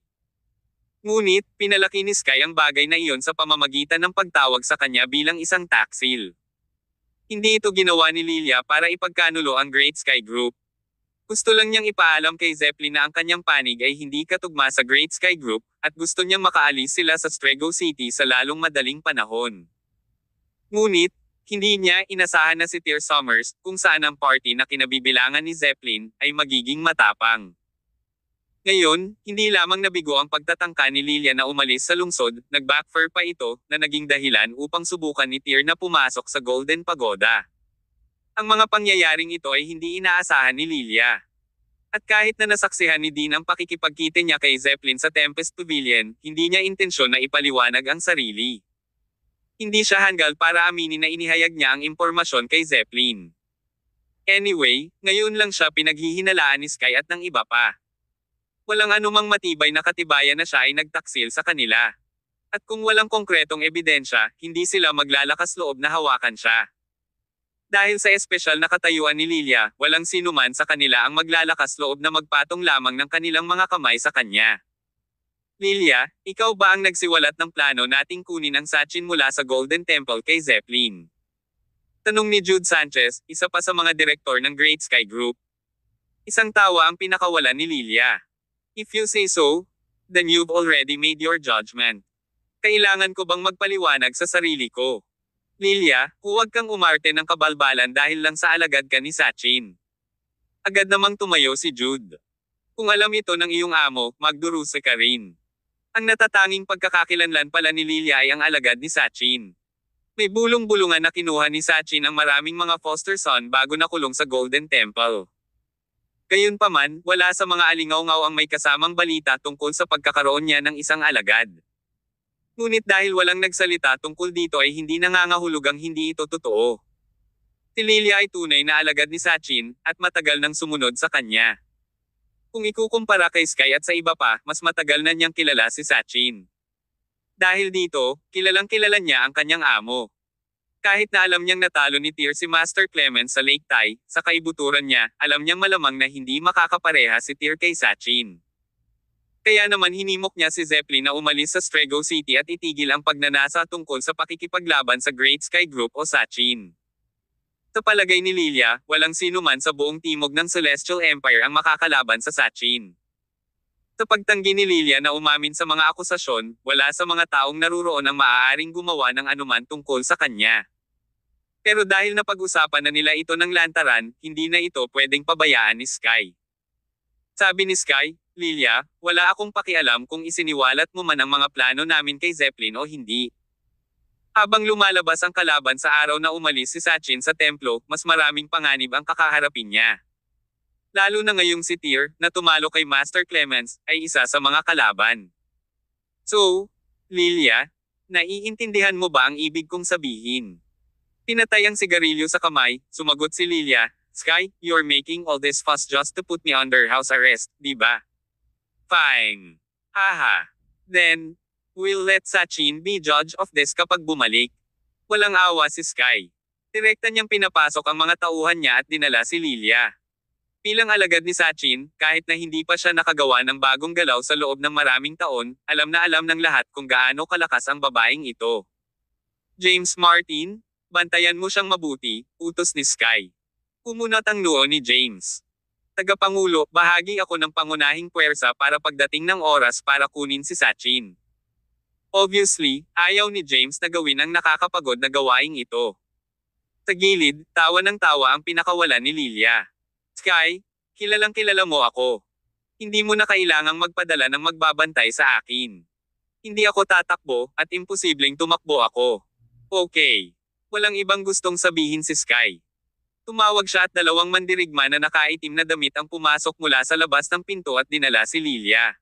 Ngunit, pinalaki ni Sky ang bagay na iyon sa pamamagitan ng pagtawag sa kanya bilang isang taksil. Hindi ito ginawa ni Lilia para ipagkanulo ang Great Sky Group. Gusto lang niyang ipaalam kay Zeppelin na ang kanyang panig ay hindi katugma sa Great Sky Group, at gusto niyang makaalis sila sa Strego City sa lalong madaling panahon. Ngunit, hindi niya inasahan na si Tyr Summers, kung saan ang party na kinabibilangan ni Zeppelin, ay magiging matapang. Ngayon, hindi lamang nabigo ang pagtatangka ni Lilia na umalis sa lungsod, nag-backfire pa ito, na naging dahilan upang subukan ni Tyr na pumasok sa Golden Pagoda. Ang mga pangyayaring ito ay hindi inaasahan ni Lilia. At kahit na nasaksihan ni Dean ang pakikipagkita niya kay Zeppelin sa Tempest Pavilion, hindi niya intensyon na ipaliwanag ang sarili. Hindi siya hanggal para aminin na inihayag niya ang impormasyon kay Zeppelin. Anyway, ngayon lang siya pinaghihinalaan ni Sky at ng iba pa. Walang anumang matibay na katibayan na siya ay nagtaksil sa kanila. At kung walang konkretong ebidensya, hindi sila maglalakas loob na hawakan siya. Dahil sa espesyal na katayuan ni Lilia, walang sinuman sa kanila ang maglalakas loob na magpatong lamang ng kanilang mga kamay sa kanya. Lilia, ikaw ba ang nagsiwalat ng plano nating kunin ang Sachin mula sa Golden Temple kay Zeppelin? Tanong ni Jude Sanchez, isa pa sa mga direktor ng Great Sky Group. Isang tawa ang pinakawalan ni Lilia. If you say so, then you've already made your judgment. Kailangan ko bang magpaliwanag sa sarili ko? Lilia, huwag kang umarte ng kabalbalan dahil lang sa alagad ka ni Sachin. Agad namang tumayo si Jude. Kung alam ito ng iyong amo, magdurusa ka rin. Ang natatanging pagkakakilanlan pala ni Lilia ay ang alagad ni Sachin. May bulong-bulungan na kinuha ni Sachin ang maraming mga foster son bago nakulong sa Golden Temple. Gayunpaman, wala sa mga alingaw-ngaw ang may kasamang balita tungkol sa pagkakaroon niya ng isang alagad. Ngunit dahil walang nagsalita tungkol dito ay hindi nangangahulugang hindi ito totoo. Si Lilia ay tunay na alagad ni Sachin, at matagal nang sumunod sa kanya. Kung ikukumpara kay Sky at sa iba pa, mas matagal na niyang kilala si Sachin. Dahil dito, kilalang-kilala niya ang kanyang amo. Kahit na alam niyang natalo ni Tyr si Master Clemens sa Lake Tai, sa kaibuturan niya, alam niyang malamang na hindi makakapareha si Tyr kay Sachin. Kaya naman hinimok niya si Zeppelin na umalis sa Strego City at itigil ang pagnanasa tungkol sa pakikipaglaban sa Great Sky Group o Sachin. Sa palagay ni Lilia, walang sino man sa buong timog ng Celestial Empire ang makakalaban sa Sachin. Sa pagtanggi ni Lilia na umamin sa mga akusasyon, wala sa mga taong naruroon ang maaaring gumawa ng anuman tungkol sa kanya. Pero dahil napag-usapan na nila ito ng lantaran, hindi na ito pwedeng pabayaan ni Sky. Sabi ni Sky, Lilia, wala akong pakialam kung isiniwalat mo man ang mga plano namin kay Zeppelin o hindi. Habang lumalabas ang kalaban sa araw na umalis si Sachin sa templo, mas maraming panganib ang kakaharapin niya. Lalo na ngayong si Tyr, na tumalo kay Master Clemens, ay isa sa mga kalaban. So, Lilia, naiintindihan mo ba ang ibig kong sabihin? Pinatay ang sigarilyo sa kamay, sumagot si Lilia, Sky, you're making all this fuss just to put me under house arrest, di ba? Fine. Haha. Then, we'll let Sachin be judge of this kapag bumalik. Walang awa si Sky. Direkta niyang pinapasok ang mga tauhan niya at dinala si Lilia. Bilang alagad ni Sachin, kahit na hindi pa siya nakagawa ng bagong galaw sa loob ng maraming taon, alam na alam ng lahat kung gaano kalakas ang babaeng ito. James Martin, bantayan mo siyang mabuti, utos ni Sky. Kumunat ang noo ni James. Tagapangulo, bahagi ako ng pangunahing puwersa para pagdating ng oras para kunin si Sachin. Obviously, ayaw ni James na gawin ang nakakapagod na gawaing ito. Sa gilid, tawa ng tawa ang pinakawalan ni Lilia. Sky, kilalang-kilala mo ako. Hindi mo na kailangang magpadala ng magbabantay sa akin. Hindi ako tatakbo, at imposibleng tumakbo ako. Okay. Walang ibang gustong sabihin si Sky. Tumawag siya at dalawang mandirigma na nakaitim na damit ang pumasok mula sa labas ng pinto at dinala si Lilia.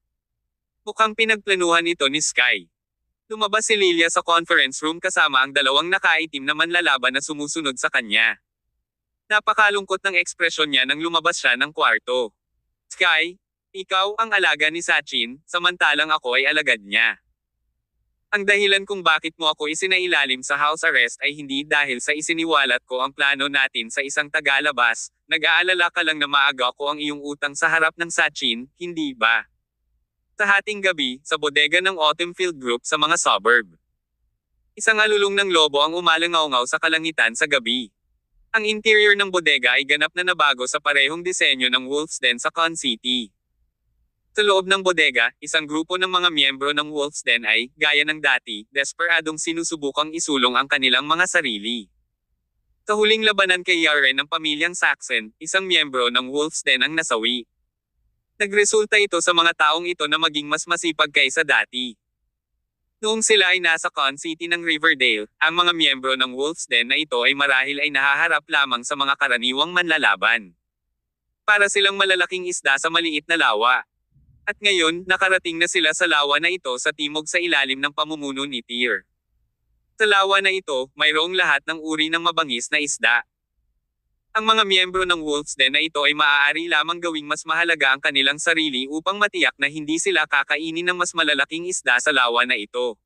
Mukhang pinagplanuhan ito ni Sky. Lumabas si Lilia sa conference room kasama ang dalawang nakaitim na manlalaban na sumusunod sa kanya. Napakalungkot ng ekspresyon niya nang lumabas siya ng kwarto. Sky, ikaw ang alaga ni Sachin, samantalang ako ay alagad niya. Ang dahilan kung bakit mo ako isinailalim sa house arrest ay hindi dahil sa isiniwalat ko ang plano natin sa isang tagalabas, nag-aalala ka lang na maaga ko ang iyong utang sa harap ng Sachin, hindi ba? Sa hating gabi, sa bodega ng Autumn Field Group sa mga suburb. Isang alulong ng lobo ang umalangaw-ngaw sa kalangitan sa gabi. Ang interior ng bodega ay ganap na nabago sa parehong disenyo ng Wolf's Den sa Con City. Sa loob ng bodega, isang grupo ng mga miyembro ng Wolf's Den ay, gaya ng dati, desperadong sinusubukang isulong ang kanilang mga sarili. Sa huling labanan kay Yaren ng pamilyang Saxon, isang miyembro ng Wolf's Den ang nasawi. Nagresulta ito sa mga taong ito na maging mas masipag kaysa dati. Noong sila ay nasa Con City ng Riverdale, ang mga miyembro ng Wolf's Den na ito ay marahil ay nahaharap lamang sa mga karaniwang manlalaban. Para silang malalaking isda sa maliit na lawa. At ngayon, nakarating na sila sa lawa na ito sa timog sa ilalim ng pamumuno ni Tyr. Sa lawa na ito, mayroong lahat ng uri ng mabangis na isda. Ang mga miyembro ng Wolf's Den na ito ay maaari lamang gawing mas mahalaga ang kanilang sarili upang matiyak na hindi sila kakainin ng mas malalaking isda sa lawa na ito.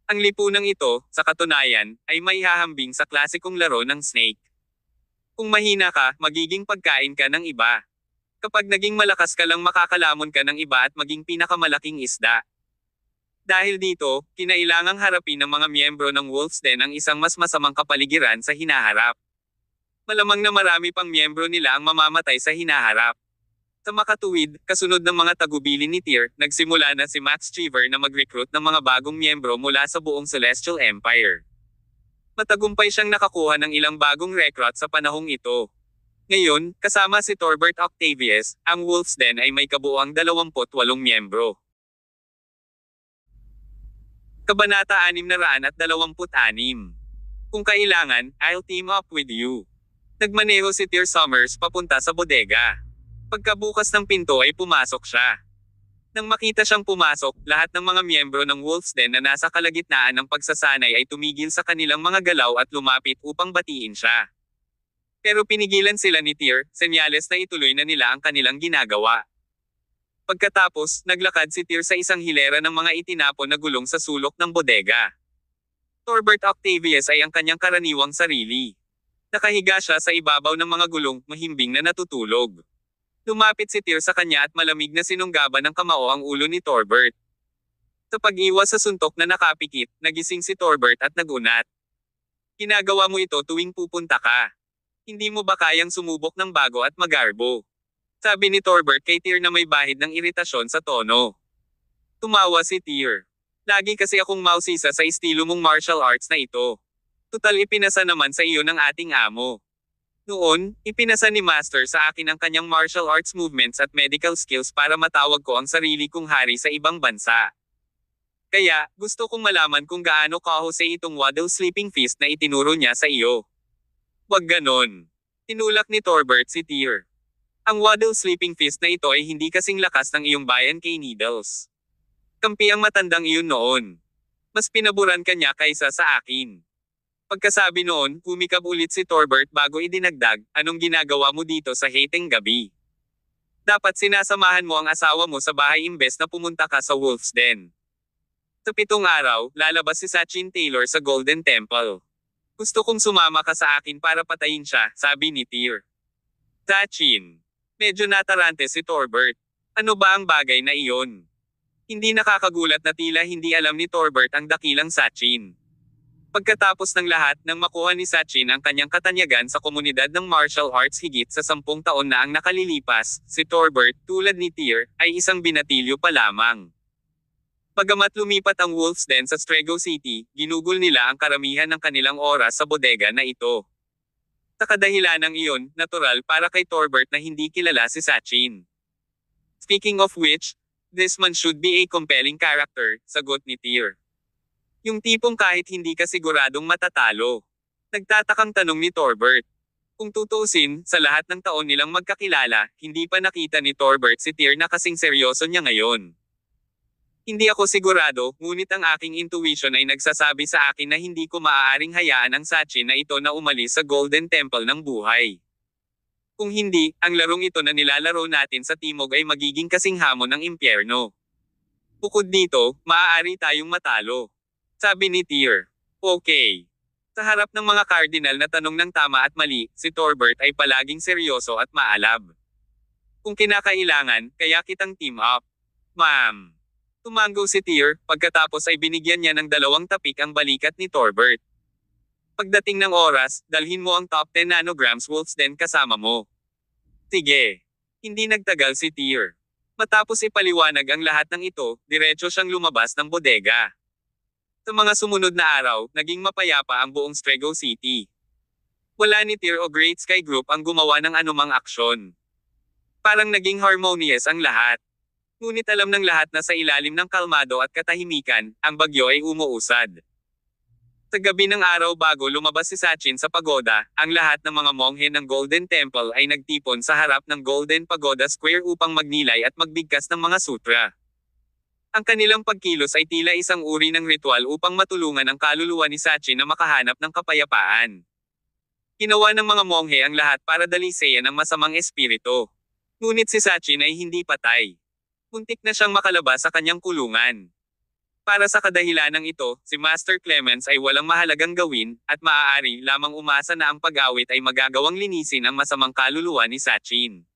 Ang lipunang ito, sa katunayan, ay maihahambing sa klasikong laro ng snake. Kung mahina ka, magiging pagkain ka ng iba. Kapag naging malakas ka lang makakalamon ka ng iba at maging pinakamalaking isda. Dahil dito, kinailangang harapin ng mga miyembro ng Wolves Den ang isang mas masamang kapaligiran sa hinaharap. Malamang na marami pang miyembro nila ang mamamatay sa hinaharap. Sa makatuwid, kasunod ng mga tagubilin ni Tyr, nagsimula na si Max Cheever na mag-recruit ng mga bagong miyembro mula sa buong Celestial Empire. Matagumpay siyang nakakuha ng ilang bagong recruit sa panahong ito. Ngayon, kasama si Torbert Octavius, ang Wolves Den ay may kabuuang 28 miyembro. Kabanata 626. Kung kailangan, I'll team up with you. Nagmaneho si Tyr Summers papunta sa bodega. Pagkabukas ng pinto ay pumasok siya. Nang makita siyang pumasok, lahat ng mga miyembro ng Wolves Den na nasa kalagitnaan ng pagsasanay ay tumigil sa kanilang mga galaw at lumapit upang batiin siya. Pero pinigilan sila ni Tyr, senyales na ituloy na nila ang kanilang ginagawa. Pagkatapos, naglakad si Tyr sa isang hilera ng mga itinapon na gulong sa sulok ng bodega. Torbert Octavius ay ang kanyang karaniwang sarili. Nakahiga siya sa ibabaw ng mga gulong, mahimbing na natutulog. Lumapit si Tyr sa kanya at malamig na sinunggaban ng kamao ang ulo ni Torbert. Sa pag-iwas sa suntok na nakapikit, nagising si Torbert at nagunat. Ginagawa mo ito tuwing pupunta ka. Hindi mo ba kayang sumubok ng bago at magarbo? Sabi ni Torbert kay Tyr na may bahid ng iritasyon sa tono. Tumawa si Tyr. Lagi kasi akong mausisa sa estilo mong martial arts na ito. Tutal ipinasa naman sa iyo ng ating amo. Noon, ipinasa ni Master sa akin ang kanyang martial arts movements at medical skills para matawag ko ang sarili kong hari sa ibang bansa. Kaya, gusto kong malaman kung gaano kahusay itong Waddle Sleeping Feast na itinuro niya sa iyo. Wag ganon. Tinulak ni Torbert si Tyr. Ang Waddle Sleeping Feast na ito ay hindi kasing lakas ng iyong bayan kay Needles. Kampi ang matandang iyon noon. Mas pinaburan ka niya kaysa sa akin. Pagkasabi noon, kumikab ulit si Torbert bago idinagdag, anong ginagawa mo dito sa hating gabi? Dapat sinasamahan mo ang asawa mo sa bahay imbes na pumunta ka sa Wolves Den. Sa 7 araw, lalabas si Sachin Taylor sa Golden Temple. Gusto kong sumama ka sa akin para patayin siya, sabi ni Tyr. Sachin. Medyo natarante si Torbert. Ano ba ang bagay na iyon? Hindi nakakagulat na tila hindi alam ni Torbert ang dakilang Sachin. Pagkatapos ng lahat, nang makuha ni Sachin ang kanyang katanyagan sa komunidad ng martial arts higit sa 10 taon na ang nakalilipas, si Torbert, tulad ni Tyr, ay isang binatilyo pa lamang. Bagamat lumipat ang Wolves Den sa Strego City, ginugol nila ang karamihan ng kanilang oras sa bodega na ito. Sa kadahilanang iyon, natural para kay Torbert na hindi kilala si Sachin. Speaking of which, this man should be a compelling character, sagot ni Tyr. Yung tipong kahit hindi ka siguradong matatalo. Nagtatakang tanong ni Torbert. Kung tutuusin, sa lahat ng taon nilang magkakilala, hindi pa nakita ni Torbert si Tyr na kasing seryoso niya ngayon. Hindi ako sigurado, ngunit ang aking intuition ay nagsasabi sa akin na hindi ko maaaring hayaan ang Sachin na ito na umalis sa Golden Temple ng buhay. Kung hindi, ang larong ito na nilalaro natin sa Timog ay magiging kasing hamon ng impyerno. Bukod dito, maaari tayong matalo. Sabi ni Tyr. Okay. Sa harap ng mga cardinal na tanong ng tama at mali, si Torbert ay palaging seryoso at maalab. Kung kinakailangan, kaya kitang team up. Ma'am. Tumango si Tyr, pagkatapos ay binigyan niya ng 2 tapik ang balikat ni Torbert. Pagdating ng oras, dalhin mo ang top 10 nanograms Wolves Den kasama mo. Sige. Hindi nagtagal si Tyr. Matapos ipaliwanag ang lahat ng ito, diretso siyang lumabas ng bodega. Sa mga sumunod na araw, naging mapayapa ang buong Strego City. Wala ni Tyr o Great Sky Group ang gumawa ng anumang aksyon. Parang naging harmonious ang lahat. Ngunit alam ng lahat na sa ilalim ng kalmado at katahimikan, ang bagyo ay umuusad. Sa gabi ng araw bago lumabas si Sachin sa pagoda, ang lahat ng mga monghe ng Golden Temple ay nagtipon sa harap ng Golden Pagoda Square upang magnilay at magbigkas ng mga sutra. Ang kanilang pagkilos ay tila isang uri ng ritual upang matulungan ang kaluluwa ni Sachin na makahanap ng kapayapaan. Ginawa ng mga monghe ang lahat para dalisayan ang masamang espiritu. Ngunit si Sachin ay hindi patay. Muntik na siyang makalabas sa kanyang kulungan. Para sa kadahilanang ito, si Master Clemens ay walang mahalagang gawin, at maaari lamang umasa na ang pag-awit ay magagawang linisin ang masamang kaluluwa ni Sachin.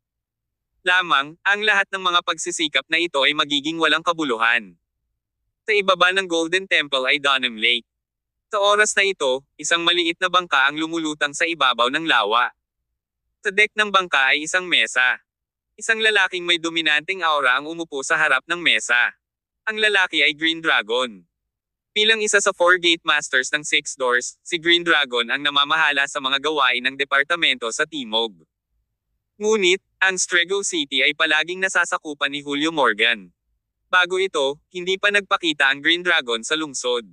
Lamang, ang lahat ng mga pagsisikap na ito ay magiging walang kabuluhan. Sa ibaba ng Golden Temple ay Dunham Lake. Sa oras na ito, isang maliit na bangka ang lumulutang sa ibabaw ng lawa. Sa deck ng bangka ay isang mesa. Isang lalaking may dominanteng aura ang umupo sa harap ng mesa. Ang lalaki ay Green Dragon. Bilang isa sa 4 Gate Masters ng 6 Doors, si Green Dragon ang namamahala sa mga gawain ng departamento sa Timog. Ngunit, ang Strego City ay palaging nasasakupan ni Julio Morgan. Bago ito, hindi pa nagpakita ang Green Dragon sa lungsod.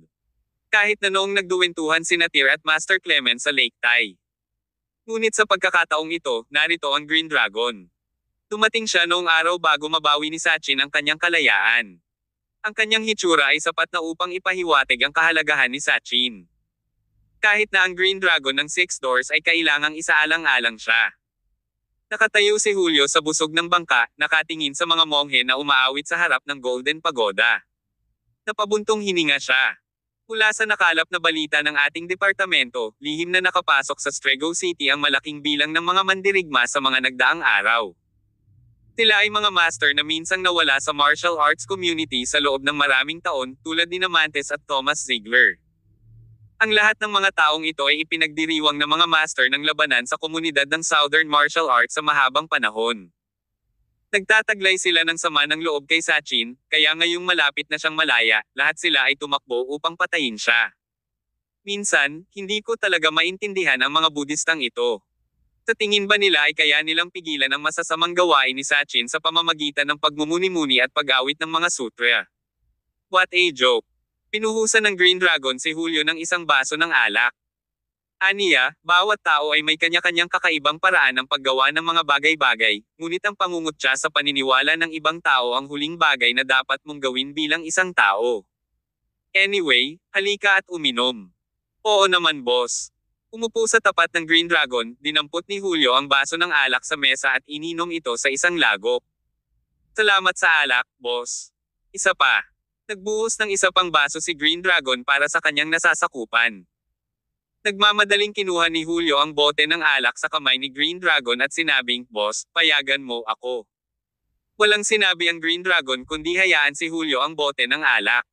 Kahit na noong nagduwentuhan sina Tyr at Master Clement sa Lake Tai. Ngunit sa pagkakataong ito, narito ang Green Dragon. Dumating siya noong araw bago mabawi ni Sachin ang kanyang kalayaan. Ang kanyang hitsura ay sapat na upang ipahiwatig ang kahalagahan ni Sachin. Kahit na ang Green Dragon ng 6 Doors ay kailangang isaalang-alang siya. Nakatayo si Julio sa busog ng bangka, nakatingin sa mga monghe na umaawit sa harap ng Golden Pagoda. Napabuntong hininga siya. Mula sa nakalap na balita ng ating departamento, lihim na nakapasok sa Strego City ang malaking bilang ng mga mandirigma sa mga nagdaang araw. Sila ay mga master na minsang nawala sa martial arts community sa loob ng maraming taon, tulad ni Namantes at Thomas Ziegler. Ang lahat ng mga taong ito ay ipinagdiriwang na mga master ng labanan sa komunidad ng Southern Martial Arts sa mahabang panahon. Nagtataglay sila ng sama ng loob kay Sachin, kaya ngayong malapit na siyang malaya, lahat sila ay tumakbo upang patayin siya. Minsan, hindi ko talaga maintindihan ang mga Budistang ito. Sa tingin ba nila ay kaya nilang pigilan ang masasamang gawain ni Sachin sa pamamagitan ng pagmumuni-muni at pag-awit ng mga sutra? What a joke! Pinuhusan ng Green Dragon si Julio ng isang baso ng alak. Aniya, bawat tao ay may kanya-kanyang kakaibang paraan ng paggawa ng mga bagay-bagay, ngunit ang pangungutya sa paniniwala ng ibang tao ang huling bagay na dapat mong gawin bilang isang tao. Anyway, halika at uminom. Oo naman boss. Umupo sa tapat ng Green Dragon, dinampot ni Julio ang baso ng alak sa mesa at ininom ito sa isang lagok. Salamat sa alak, boss. Isa pa. Nagbuhos ng isa pang baso si Green Dragon para sa kanyang nasasakupan. Nagmamadaling kinuha ni Julio ang bote ng alak sa kamay ni Green Dragon at sinabing, "Boss, payagan mo ako." Walang sinabi ang Green Dragon kundi hayaan si Julio ang bote ng alak.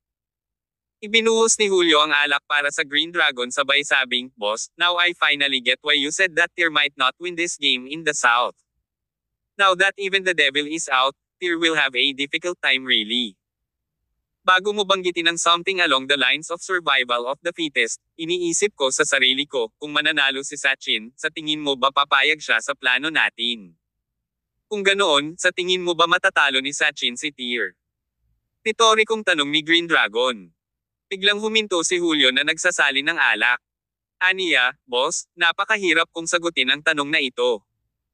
Ibinuhos ni Julio ang alak para sa Green Dragon sabay sabing, "Boss, now I finally get why you said that Tyr might not win this game in the South. Now that even the devil is out, Tyr will have a difficult time really." Bago mo banggitin ang something along the lines of survival of the fittest, iniisip ko sa sarili ko, kung mananalo si Sachin, sa tingin mo ba papayag siya sa plano natin? Kung ganoon, sa tingin mo ba matatalo ni Sachin si Tyr? Retorikong tanong ni Green Dragon. Biglang huminto si Julio na nagsasali ng alak. Aniya, boss, napakahirap kong sagutin ang tanong na ito.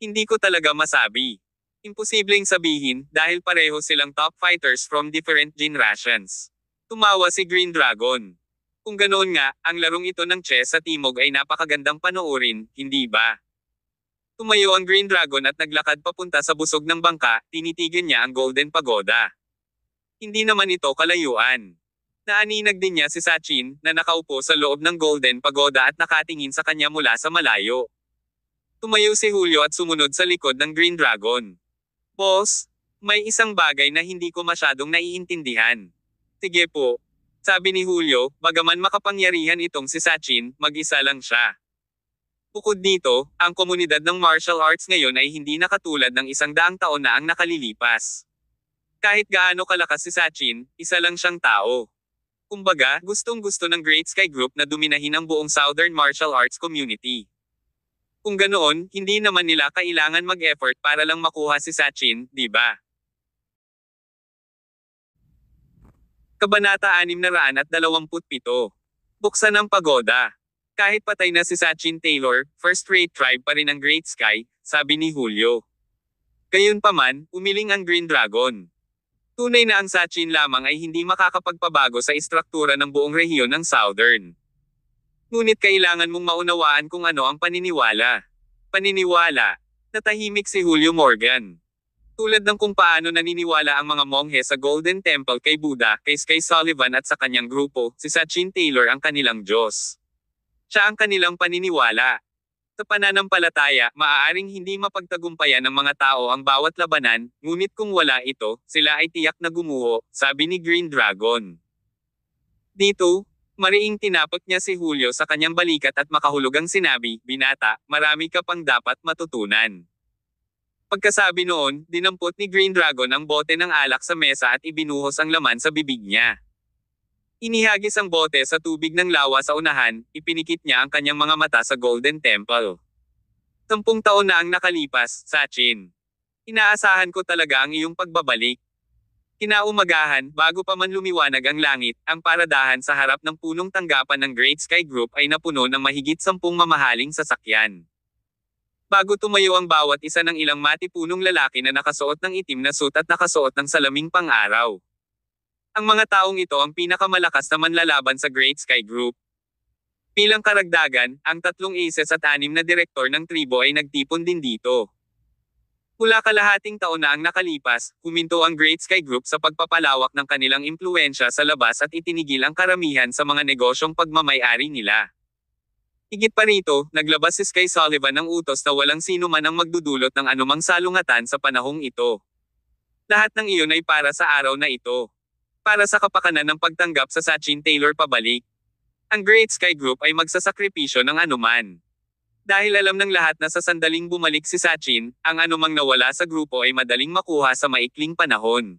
Hindi ko talaga masabi. Imposibleng sabihin, dahil pareho silang top fighters from different generations. Tumawa si Green Dragon. Kung ganoon nga, ang larong ito ng chess sa Timog ay napakagandang panoorin, hindi ba? Tumayo ang Green Dragon at naglakad papunta sa busog ng bangka, tinitigan niya ang Golden Pagoda. Hindi naman ito kalayuan. Naaninag din niya si Sachin, na nakaupo sa loob ng Golden Pagoda at nakatingin sa kanya mula sa malayo. Tumayo si Julio at sumunod sa likod ng Green Dragon. Boss, may isang bagay na hindi ko masyadong naiintindihan. Sige po. Sabi ni Julio, bagaman makapangyarihan itong si Sachin, mag-isa lang siya. Bukod dito, ang komunidad ng martial arts ngayon ay hindi na katulad ng 100 taon na ang nakalilipas. Kahit gaano kalakas si Sachin, isa lang siyang tao. Kumbaga, gustong-gusto ng Great Sky Group na dominahin ang buong Southern Martial Arts community. Kung ganoon, hindi naman nila kailangan mag-effort para lang makuha si Sachin, di ba? Kabanata 627. Buksan ang pagoda. Kahit patay na si Sachin Taylor, first-rate tribe pa rin ang Great Sky, sabi ni Julio. Gayunpaman, umiling ang Green Dragon. Tunay na ang Sachin lamang ay hindi makakapagpabago sa istruktura ng buong rehiyon ng Southern. Ngunit kailangan mong maunawaan kung ano ang paniniwala. Paniniwala. Natahimik si Julio Morgan. Tulad ng kung paano naniniwala ang mga monghe sa Golden Temple kay Buddha, kay Sky Sullivan at sa kanyang grupo, si Sachin Taylor ang kanilang Diyos. Siya ang kanilang paniniwala. Sa pananampalataya, maaaring hindi mapagtagumpayan ng mga tao ang bawat labanan, ngunit kung wala ito, sila ay tiyak na gumuho, sabi ni Green Dragon. Dito, mariing tinapot niya si Julio sa kanyang balikat at makahulugang sinabi, "Binata, marami ka pang dapat matutunan." Pagkasabi noon, dinampot ni Green Dragon ang bote ng alak sa mesa at ibinuhos ang laman sa bibig niya. Inihagis ang bote sa tubig ng lawa sa unahan, ipinikit niya ang kanyang mga mata sa Golden Temple. 10 taon na ang nakalipas, Sachin. Inaasahan ko talaga ang iyong pagbabalik. Kinaumagahan, bago pa man lumiwanag ang langit, ang paradahan sa harap ng punong tanggapan ng Great Sky Group ay napuno ng mahigit 10 mamahaling sasakyan. Bago tumayo ang bawat isa ng ilang matipunong lalaki na nakasuot ng itim na suit at nakasuot ng salaming pang-araw. Ang mga taong ito ang pinakamalakas na manlalaban sa Great Sky Group. Bilang karagdagan, ang 3 aces at 6 na direktor ng tribo ay nagtipon din dito. Mula kalahating taon na ang nakalipas, huminto ang Great Sky Group sa pagpapalawak ng kanilang impluwensya sa labas at itinigil ang karamihan sa mga negosyong pagmamay-ari nila. Higit pa rito, naglabas si Sky Sullivan ng utos na walang sino man ang magdudulot ng anumang salungatan sa panahong ito. Lahat ng iyon ay para sa araw na ito. Para sa kapakanan ng pagtanggap sa Sachin Taylor pabalik. Ang Great Sky Group ay magsasakripisyo ng anuman. Dahil alam ng lahat na sa sandaling bumalik si Sachin, ang anumang nawala sa grupo ay madaling makuha sa maikling panahon.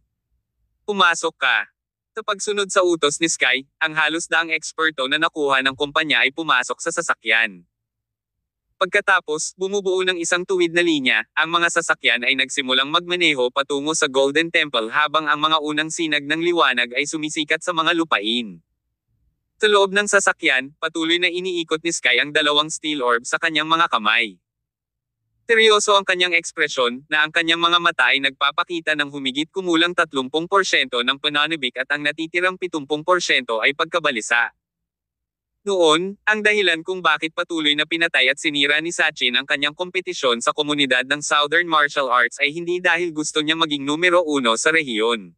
Pumasok ka. Sa pagsunod sa utos ni Sky, ang halos daang eksperto na nakuha ng kumpanya ay pumasok sa sasakyan. Pagkatapos, bumubuo ng isang tuwid na linya, ang mga sasakyan ay nagsimulang magmaneho patungo sa Golden Temple habang ang mga unang sinag ng liwanag ay sumisikat sa mga lupain. Sa loob ng sasakyan, patuloy na iniikot ni Sky ang 2 steel orb sa kanyang mga kamay. Seryoso ang kanyang ekspresyon, na ang kanyang mga mata ay nagpapakita ng humigit kumulang 30% ng pananabik at ang natitirang 70% ay pagkabalisa. Noon, ang dahilan kung bakit patuloy na pinatay at sinira ni Sachin ang kanyang kompetisyon sa komunidad ng Southern Martial Arts ay hindi dahil gusto niya maging numero 1 sa rehiyon.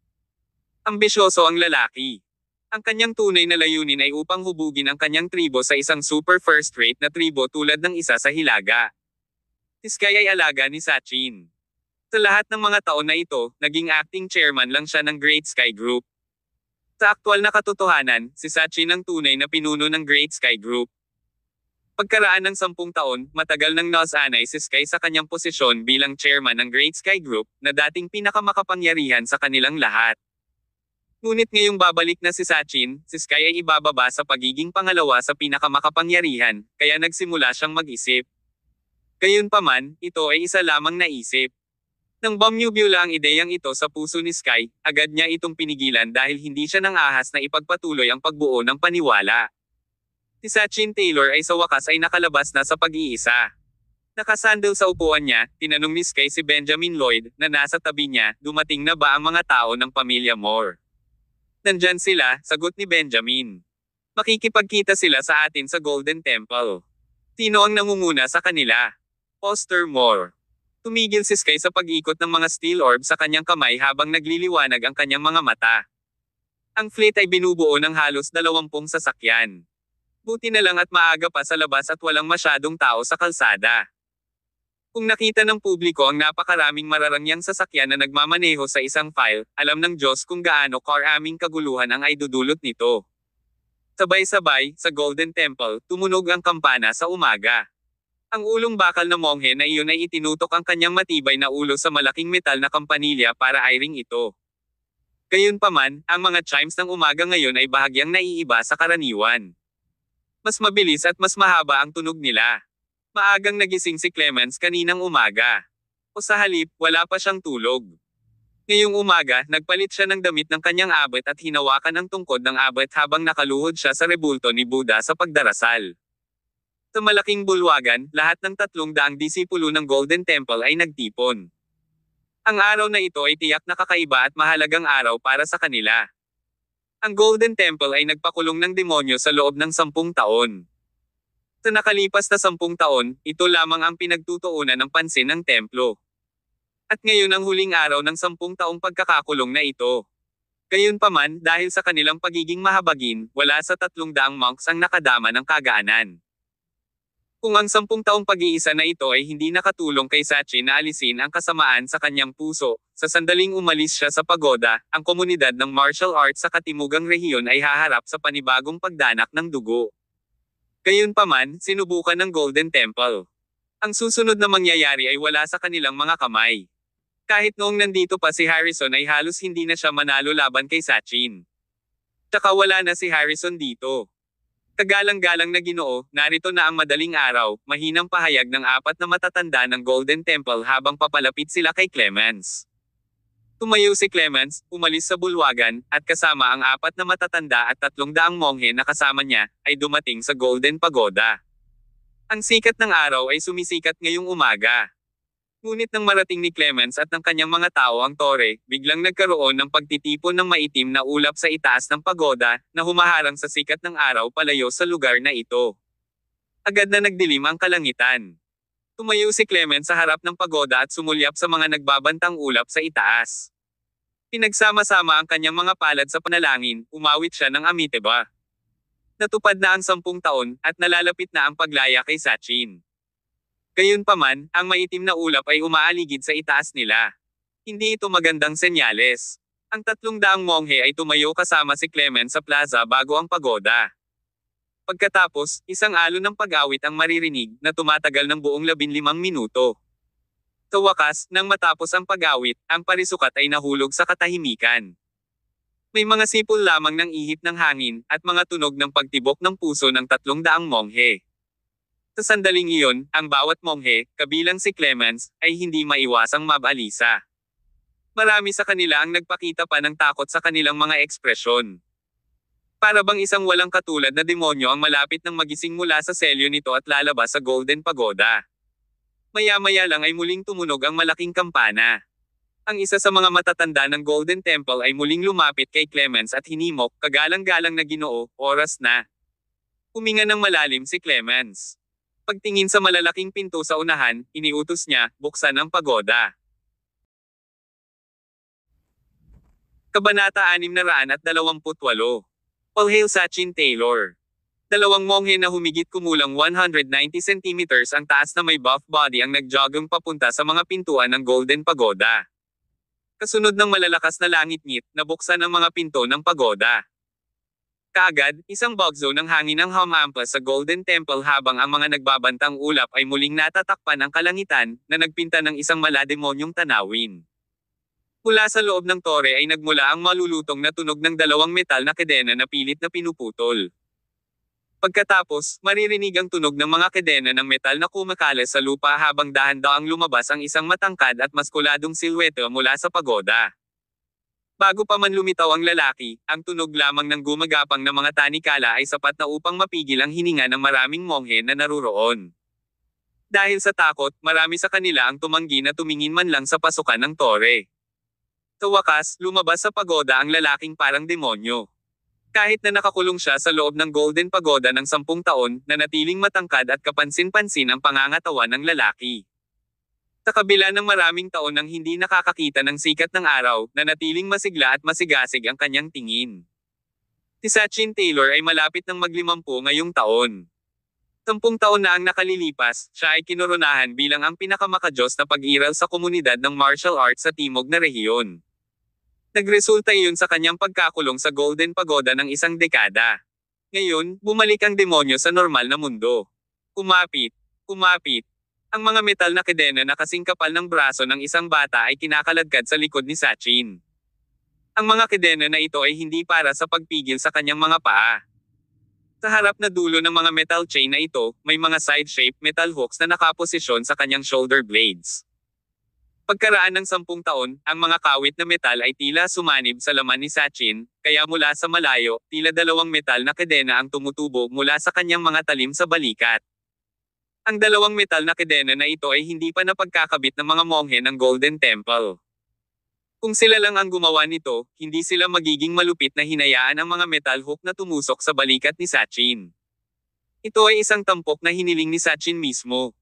Ambisyoso ang lalaki. Ang kanyang tunay na layunin ay upang hubugin ang kanyang tribo sa isang super first-rate na tribo tulad ng isa sa Hilaga. Si Sky ay alaga ni Sachin. Sa lahat ng mga taon na ito, naging acting chairman lang siya ng Great Sky Group. Sa aktwal na katotohanan, si Sachin ang tunay na pinuno ng Great Sky Group. Pagkaraan ng 10 taon, matagal nang nasanay si Sky sa kanyang posisyon bilang chairman ng Great Sky Group, na dating pinakamakapangyarihan sa kanilang lahat. Ngunit ngayong babalik na si Sachin, si Sky ay ibababa sa pagiging pangalawa sa pinakamakapangyarihan, kaya nagsimula siyang mag-isip. Gayunpaman, ito ay isa lamang na isip. Nang bumubula ang ideyang ito sa puso ni Sky, agad niya itong pinigilan dahil hindi siya nangahas na ipagpatuloy ang pagbuo ng paniwala. Si Sachin Taylor ay sa wakas ay nakalabas na sa pag-iisa. Nakasandal sa upuan niya, tinanong ni Sky si Benjamin Lloyd, na nasa tabi niya, dumating na ba ang mga tao ng pamilya Moore? Nandyan sila, sagot ni Benjamin. Makikipagkita sila sa atin sa Golden Temple. Sino ang nangunguna sa kanila? Foster Moore. Tumigil si Sky sa pag-ikot ng mga steel orb sa kanyang kamay habang nagliliwanag ang kanyang mga mata. Ang fleet ay binubuo ng halos 20 sasakyan. Buti na lang at maaga pa sa labas at walang masyadong tao sa kalsada. Kung nakita ng publiko ang napakaraming mararangyang sasakyan na nagmamaneho sa isang file, alam ng Diyos kung gaano karaming kaguluhan ang aidudulot nito. Sabay-sabay, sa Golden Temple, tumunog ang kampana sa umaga. Ang ulong bakal na monghe na iyon ay itinutok ang kanyang matibay na ulo sa malaking metal na kampanilya para airing ito. Gayunpaman, ang mga chimes ng umaga ngayon ay bahagyang naiiba sa karaniwan. Mas mabilis at mas mahaba ang tunog nila. Maagang nagising si Clemens kaninang umaga. O sa halip, wala pa siyang tulog. Ngayong umaga, nagpalit siya ng damit ng kanyang abet at hinawakan ang tungkod ng abet habang nakaluhod siya sa rebulto ni Buddha sa pagdarasal. Sa malaking bulwagan, lahat ng 300 disipulo ng Golden Temple ay nagtipon. Ang araw na ito ay tiyak na kakaiba at mahalagang araw para sa kanila. Ang Golden Temple ay nagpakulong ng demonyo sa loob ng 10 taon. Sa nakalipas na 10 taon, ito lamang ang pinagtutuunan ng pansin ng templo. At ngayon ang huling araw ng 10 taong pagkakakulong na ito. Gayunpaman, dahil sa kanilang pagiging mahabagin, wala sa 300 monks ang nakadama ng kagaanan. Kung ang 10 taong pag-iisa na ito ay hindi nakatulong kay Sachin na alisin ang kasamaan sa kanyang puso, sa sandaling umalis siya sa pagoda, ang komunidad ng martial arts sa katimugang rehiyon ay haharap sa panibagong pagdanak ng dugo. Gayunpaman, sinubukan ng Golden Temple. Ang susunod na mangyayari ay wala sa kanilang mga kamay. Kahit noong nandito pa si Harrison ay halos hindi na siya manalo laban kay Sachin. Tsaka wala na si Harrison dito. Kagalang-galang na Ginoo, narito na ang madaling araw, mahinang pahayag ng 4 na matatanda ng Golden Temple habang papalapit sila kay Clemens. Tumayo si Clemens, umalis sa bulwagan, at kasama ang 4 na matatanda at 300 monghe na kasama niya, ay dumating sa Golden Pagoda. Ang sikat ng araw ay sumisikat ngayong umaga. Ngunit nang marating ni Clemens at ng kanyang mga tao ang tore, biglang nagkaroon ng pagtitipon ng maitim na ulap sa itaas ng pagoda, na humaharang sa sikat ng araw palayo sa lugar na ito. Agad na nagdilim ang kalangitan. Tumayo si Clemens sa harap ng pagoda at sumulyap sa mga nagbabantang ulap sa itaas. Pinagsama-sama ang kanyang mga palad sa panalangin, umawit siya ng Amitabha. Natupad na ang 10 taon, at nalalapit na ang paglaya kay Sachin. Gayunpaman, ang maitim na ulap ay umaaligid sa itaas nila. Hindi ito magandang senyales. Ang 300 monghe ay tumayo kasama si Clemens sa plaza bago ang pagoda. Pagkatapos, isang alon ng pag-awit ang maririnig na tumatagal ng buong 15 minuto. Sa wakas, nang matapos ang pag-awit, ang parisukat ay nahulog sa katahimikan. May mga sipol lamang ng ihip ng hangin, at mga tunog ng pagtibok ng puso ng 300 monghe. Sa sandaling iyon, ang bawat monghe, kabilang si Clemens, ay hindi maiwasang mabalisa. Marami sa kanila ang nagpakita pa ng takot sa kanilang mga ekspresyon. Para bang isang walang katulad na demonyo ang malapit ng magising mula sa selyo nito at lalabas sa Golden Pagoda. Maya-maya lang ay muling tumunog ang malaking kampana. Ang isa sa mga matatanda ng Golden Temple ay muling lumapit kay Clemens at hinimok, kagalang-galang na Ginoo, oras na. Huminga ng malalim si Clemens. Pagtingin sa malalaking pinto sa unahan, iniutos niya, buksan ang pagoda. Kabanata 628. All hail Sachin Taylor. 2 monghe na humigit kumulang 190 centimeters ang taas na may buff body ang nagjogging papunta sa mga pintuan ng Golden Pagoda. Kasunod ng malalakas na langit-ngit, nabuksan ang mga pinto ng pagoda. Kaagad, isang bugzo ng hangin ang humampas sa Golden Temple habang ang mga nagbabantang ulap ay muling natatakpan ang kalangitan, na nagpinta ng isang malademonyong tanawin. Mula sa loob ng tore ay nagmula ang malulutong na tunog ng 2 metal na kedena na pilit na pinuputol. Pagkatapos, maririnig ang tunog ng mga kedena ng metal na kumakalas sa lupa habang dahan-daang lumabas ang isang matangkad at maskuladong silhwete mula sa pagoda. Bago pa man lumitaw ang lalaki, ang tunog lamang ng gumagapang na mga tanikala ay sapat na upang mapigil ang hininga ng maraming monghe na naruroon. Dahil sa takot, marami sa kanila ang tumanggi na tumingin man lang sa pasukan ng tore. Sa wakas, lumabas sa pagoda ang lalaking parang demonyo. Kahit na nakakulong siya sa loob ng Golden Pagoda ng 10 taon, nanatiling matangkad at kapansin-pansin ang pangangatawan ng lalaki. Sa kabila ng maraming taon nang hindi nakakakita ng sikat ng araw, nanatiling masigla at masigasig ang kanyang tingin. Si Sachin Taylor ay malapit ng mag-50 ngayong taon. 10 taon na ang nakalilipas, siya ay kinoronahan bilang ang pinakamakadiyos na pag-iral sa komunidad ng martial arts sa timog na rehiyon. Nagresulta iyon sa kanyang pagkakulong sa Golden Pagoda ng 1 dekada. Ngayon, bumalik ang demonyo sa normal na mundo. Kumapit. Ang mga metal na kedena na kasing kapal ng braso ng isang bata ay kinakaladkad sa likod ni Sachin. Ang mga kedena na ito ay hindi para sa pagpigil sa kanyang mga paa. Sa harap na dulo ng mga metal chain na ito, may mga side-shaped metal hooks na nakaposisyon sa kanyang shoulder blades. Pagkaraan ng 10 taon, ang mga kawit na metal ay tila sumanib sa laman ni Sachin, kaya mula sa malayo, tila 2 metal na kedena ang tumutubo mula sa kanyang mga talim sa balikat. Ang 2 metal na kedena na ito ay hindi pa napagkakabit ng mga monghe ng Golden Temple. Kung sila lang ang gumawa nito, hindi sila magiging malupit na hinayaan ang mga metal hook na tumusok sa balikat ni Sachin. Ito ay isang tampok na hiniling ni Sachin mismo.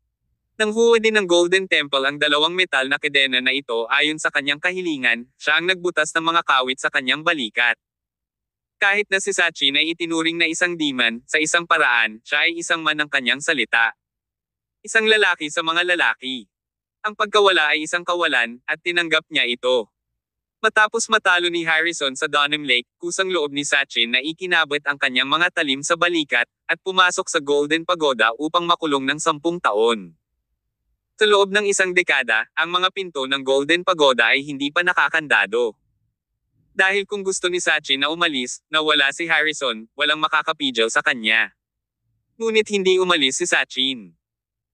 Nang huwad din ng Golden Temple ang 2 metal na kedena na ito ayon sa kanyang kahilingan, siya ang nagbutas ng mga kawit sa kanyang balikat. Kahit na si Sachin ay itinuring na isang demon, sa isang paraan, siya ay isang man ng kanyang salita. Isang lalaki sa mga lalaki. Ang pagkawala ay isang kawalan, at tinanggap niya ito. Matapos matalo ni Harrison sa Dunham Lake, kusang loob ni Sachin na ikinabit ang kanyang mga talim sa balikat, at pumasok sa Golden Pagoda upang makulong ng 10 taon. Sa loob ng isang dekada, ang mga pinto ng Golden Pagoda ay hindi pa nakakandado. Dahil kung gusto ni Sachin na umalis, nawala si Harrison, walang makakapigil sa kanya. Ngunit hindi umalis si Sachin.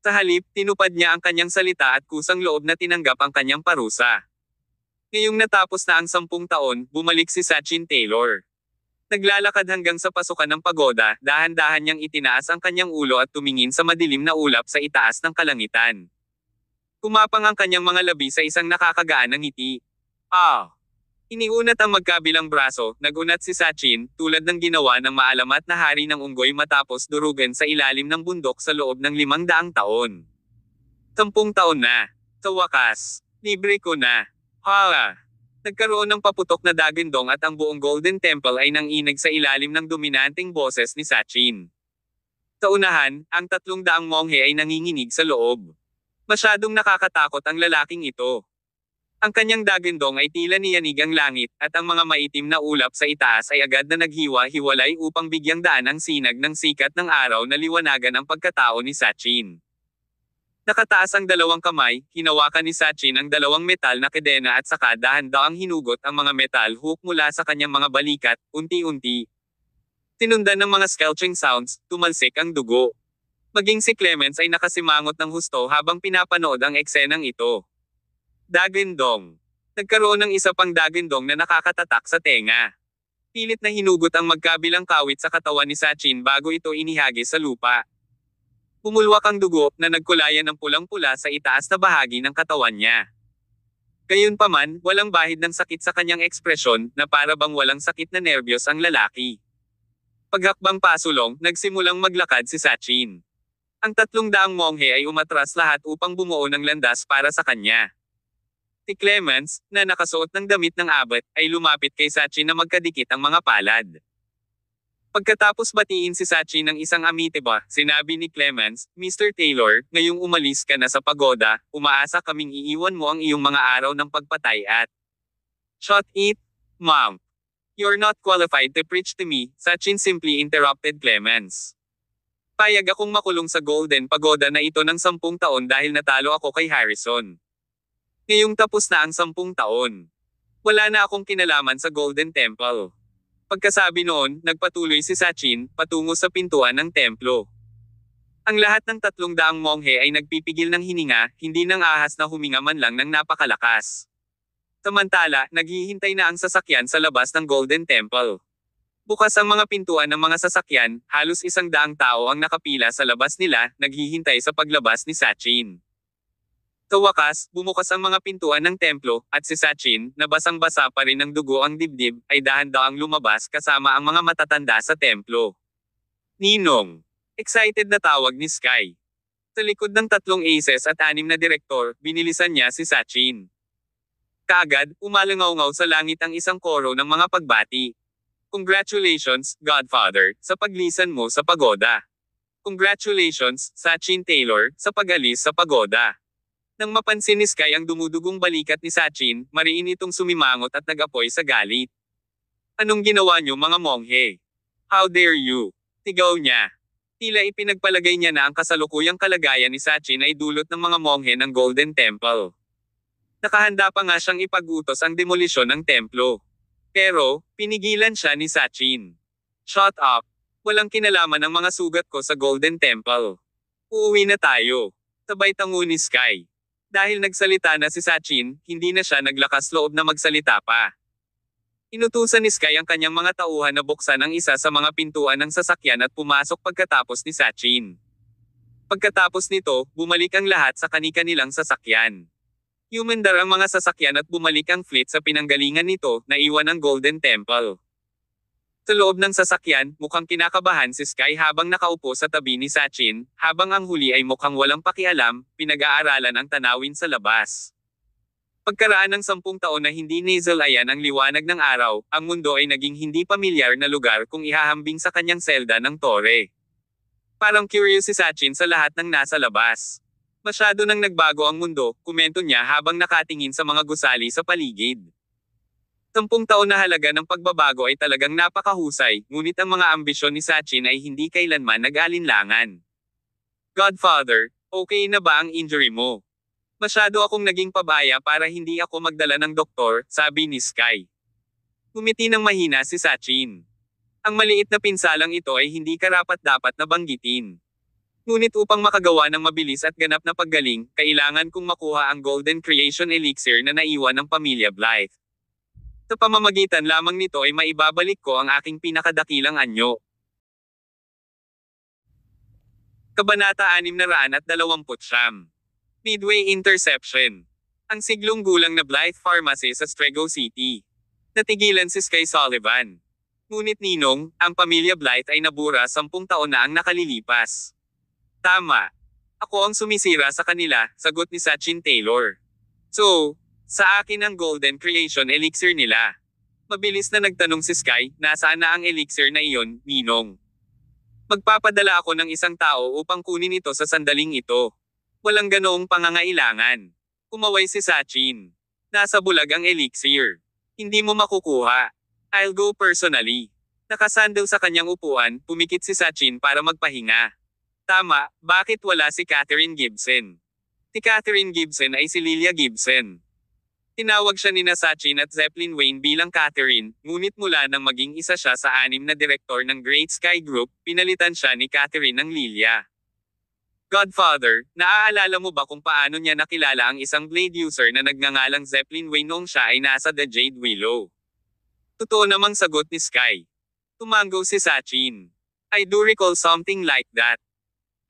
Sa halip, tinupad niya ang kanyang salita at kusang loob na tinanggap ang kanyang parusa. Ngayong natapos na ang 10 taon, bumalik si Sachin Taylor. Naglalakad hanggang sa pasukan ng pagoda, dahan-dahan niyang itinaas ang kanyang ulo at tumingin sa madilim na ulap sa itaas ng kalangitan. Kumapang ang kanyang mga labi sa isang nakakagaan na ngiti. Iniunat ang magkabilang braso, nagunat si Sachin, tulad ng ginawa ng maalamat na hari ng unggoy matapos durugan sa ilalim ng bundok sa loob ng 500 taon. 10 taon na. Sa wakas, libre ko na. Nagkaroon ng paputok na dagindong at ang buong Golden Temple ay nanginig sa ilalim ng dominanteng boses ni Sachin. Sa unahan, ang 300 monghe ay nanginginig sa loob. Masyadong nakakatakot ang lalaking ito. Ang kanyang dagindong ay tila niyanig ang langit, at ang mga maitim na ulap sa itaas ay agad na naghiwa-hiwalay upang bigyang daan ang sinag ng sikat ng araw na liwanagan ang pagkatao ni Sachin. Nakataas ang 2 kamay, hinawakan ni Sachin ang 2 metal na kedena at saka dahan-daang hinugot ang mga metal hook mula sa kanyang mga balikat, unti-unti. Tinundan ng mga squelching sounds, tumalsik ang dugo. Maging si Clemens ay nakasimangot ng husto habang pinapanood ang eksenang ito. Dagindong. Nagkaroon ng isa pang dagindong na nakakatatak sa tenga. Pilit na hinugot ang magkabilang kawit sa katawan ni Sachin bago ito inihagis sa lupa. Pumulwak ang dugo na nagkulayan ng pulang-pula sa itaas na bahagi ng katawan niya. Gayunpaman, walang bahid ng sakit sa kanyang ekspresyon na para bang walang sakit na nerbiyos ang lalaki. Paghakbang pasulong, nagsimulang maglakad si Sachin. Ang 300 monghe ay umatras lahat upang bumuo ng landas para sa kanya. Si Clemens, na nakasuot ng damit ng abet, ay lumapit kay Sachin na magkadikit ang mga palad. Pagkatapos batiin si Sachin ng isang amiteba, sinabi ni Clemens, "Mr. Taylor, ngayong umalis ka na sa pagoda, umaasa kaming iiwan mo ang iyong mga araw ng pagpatay at shot it, ma'am. You're not qualified to preach to me," Sachin simply interrupted Clemens. "Payag akong makulong sa Golden Pagoda na ito ng 10 taon dahil natalo ako kay Harrison. Ngayong tapos na ang 10 taon. Wala na akong kinalaman sa Golden Temple." Pagkasabi noon, nagpatuloy si Sachin, patungo sa pintuan ng templo. Ang lahat ng 300 monghe ay nagpipigil ng hininga, hindi nang ahas na huminga man lang ng napakalakas. Samantala, naghihintay na ang sasakyan sa labas ng Golden Temple. Bukas ang mga pintuan ng mga sasakyan, halos 100 tao ang nakapila sa labas nila, naghihintay sa paglabas ni Sachin. Sa wakas, bumukas ang mga pintuan ng templo, at si Sachin, na basang-basa pa rin ng dugo ang dibdib, ay dahan-daang lumabas kasama ang mga matatanda sa templo. "Ninong!" Excited na tawag ni Sky. Sa likod ng 3 aces at 6 na direktor, binilisan niya si Sachin. Kaagad, umalangaw-ngaw sa langit ang isang koro ng mga pagbati. "Congratulations, Godfather, sa paglisan mo sa pagoda. Congratulations, Sachin Taylor, sa pag-alis sa pagoda." Nang mapansin ni Sky ang dumudugong balikat ni Sachin, mariin itong sumimangot at nag-apoy sa galit. "Anong ginawa niyo mga monghe? How dare you?" Sigaw niya. Tila ipinagpalagay niya na ang kasalukuyang kalagayan ni Sachin ay dulot ng mga monghe ng Golden Temple. Nakahanda pa nga siyang ipag-utos ang demolisyon ng templo. Pero, pinigilan siya ni Sachin. "Shut up! Walang kinalaman ang mga sugat ko sa Golden Temple. Uuwi na tayo." Sabay tango ni Sky. Dahil nagsalita na si Sachin, hindi na siya naglakas loob na magsalita pa. Inutusan ni Sky ang kanyang mga tauhan na buksan ang isa sa mga pintuan ng sasakyan at pumasok pagkatapos ni Sachin. Pagkatapos nito, bumalik ang lahat sa kani-kanilang sasakyan. Humandar ang mga sasakyan at bumalik ang fleet sa pinanggalingan nito, na iwan ang Golden Temple. Sa loob ng sasakyan, mukhang kinakabahan si Sky habang nakaupo sa tabi ni Sachin, habang ang huli ay mukhang walang pakialam, pinag-aaralan ang tanawin sa labas. Pagkaraan ng 10 taon na hindi nasalayan ang liwanag ng araw, ang mundo ay naging hindi pamilyar na lugar kung ihahambing sa kanyang selda ng tore. Parang curious si Sachin sa lahat ng nasa labas. Masyado nang nagbago ang mundo, komento niya habang nakatingin sa mga gusali sa paligid. 10 taon na halaga ng pagbabago ay talagang napakahusay, ngunit ang mga ambisyon ni Sachin ay hindi kailanman nag-alinlangan. Godfather, okay na ba ang injury mo? Masyado akong naging pabaya para hindi ako magdala ng doktor, sabi ni Sky. Ngumiti ng mahina si Sachin. Ang maliit na pinsalang ito ay hindi karapat-dapat na banggitin. Ngunit upang makagawa ng mabilis at ganap na paggaling, kailangan kong makuha ang Golden Creation Elixir na naiwan ng pamilya Blythe. Sa pamamagitan lamang nito ay maibabalik ko ang aking pinakadakilang anyo. Kabanata 629. Midway Interception. Ang siglong gulang na Blythe Pharmacy sa Strego City. Natigilan si Sky Sullivan. Ngunit Ninong, ang pamilya Blythe ay nabura 10 taon na ang nakalilipas. Tama. Ako ang sumisira sa kanila, sagot ni Sachin Taylor. So, sa akin ang Golden Creation Elixir nila. Mabilis na nagtanong si Sky, nasaan na ang elixir na iyon, Ninong? Magpapadala ako ng isang tao upang kunin ito sa sandaling ito. Walang ganoong pangangailangan. Kumaway si Sachin. Nasa bulag ang elixir. Hindi mo makukuha. I'll go personally. Nakasandal sa kanyang upuan, pumikit si Sachin para magpahinga. Tama, bakit wala si Catherine Gibson? Si Catherine Gibson ay si Lilia Gibson. Tinawag siya ni Sachin at Zeppelin Wayne bilang Catherine, ngunit mula nang maging isa siya sa 6 na direktor ng Great Sky Group, pinalitan siya ni Catherine ng Lilia. Godfather, naaalala mo ba kung paano niya nakilala ang isang blade user na nagngangalang Zeppelin Wayne noong siya ay nasa The Jade Willow? Totoo namang sagot ni Sky. Tumango si Sachin. I do recall something like that.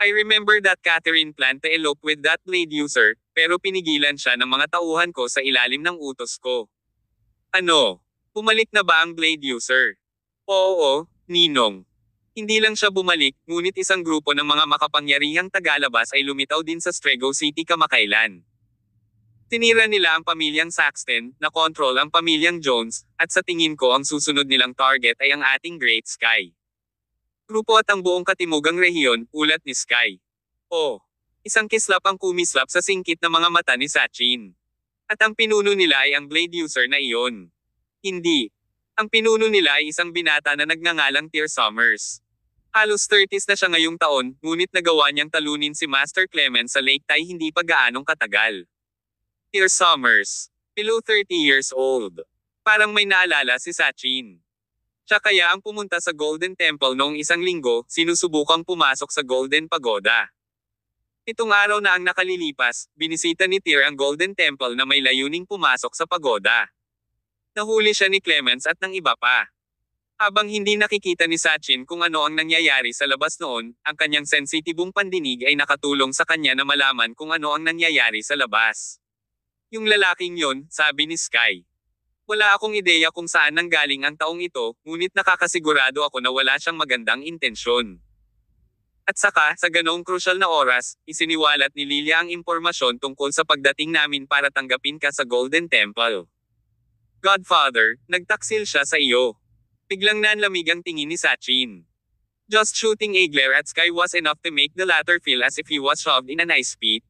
I remember that Catherine planned to elope with that blade user, pero pinigilan siya ng mga tauhan ko sa ilalim ng utos ko. Ano? Bumalik na ba ang blade user? Oo, Ninong. Hindi lang siya bumalik, ngunit isang grupo ng mga makapangyarihang tagalabas ay lumitaw din sa Strego City kamakailan. Tinira nila ang pamilyang Saxton, na control ang pamilyang Jones, at sa tingin ko ang susunod nilang target ay ang ating Great Sky. Grupo at ang buong katimugang rehiyon, ulat ni Sky. Oh, isang kislap ang kumislap sa singkit na mga mata ni Sachin. At ang pinuno nila ay ang blade user na iyon. Hindi. Ang pinuno nila ay isang binata na nagngangalang Tyr Summers. Halos 30s na siya ngayong taon, ngunit nagawa niyang talunin si Master Clement sa Lake Tai hindi pa gaanong katagal. Tyr Summers. Below 30 years old. Parang may naalala si Sachin. Siya kaya ang pumunta sa Golden Temple noong isang linggo, sinusubukang pumasok sa Golden Pagoda. 7 araw na ang nakalilipas, binisita ni Tyr ang Golden Temple na may layuning pumasok sa pagoda. Nahuli siya ni Clemens at ng iba pa. Habang hindi nakikita ni Sachin kung ano ang nangyayari sa labas noon, ang kanyang sensitibong pandinig ay nakatulong sa kanya na malaman kung ano ang nangyayari sa labas. Yung lalaking yon, sabi ni Sky. Wala akong ideya kung saan nanggaling ang taong ito, ngunit nakakasigurado ako na wala siyang magandang intensyon. At saka, sa ganoong krusyal na oras, isiniwalat ni Lilia ang impormasyon tungkol sa pagdating namin para tanggapin ka sa Golden Temple. Godfather, nagtaksil siya sa iyo. Biglang nanlamig ang tingin ni Sachin. Just shooting a glare at Sky was enough to make the latter feel as if he was shoved in an ice pit.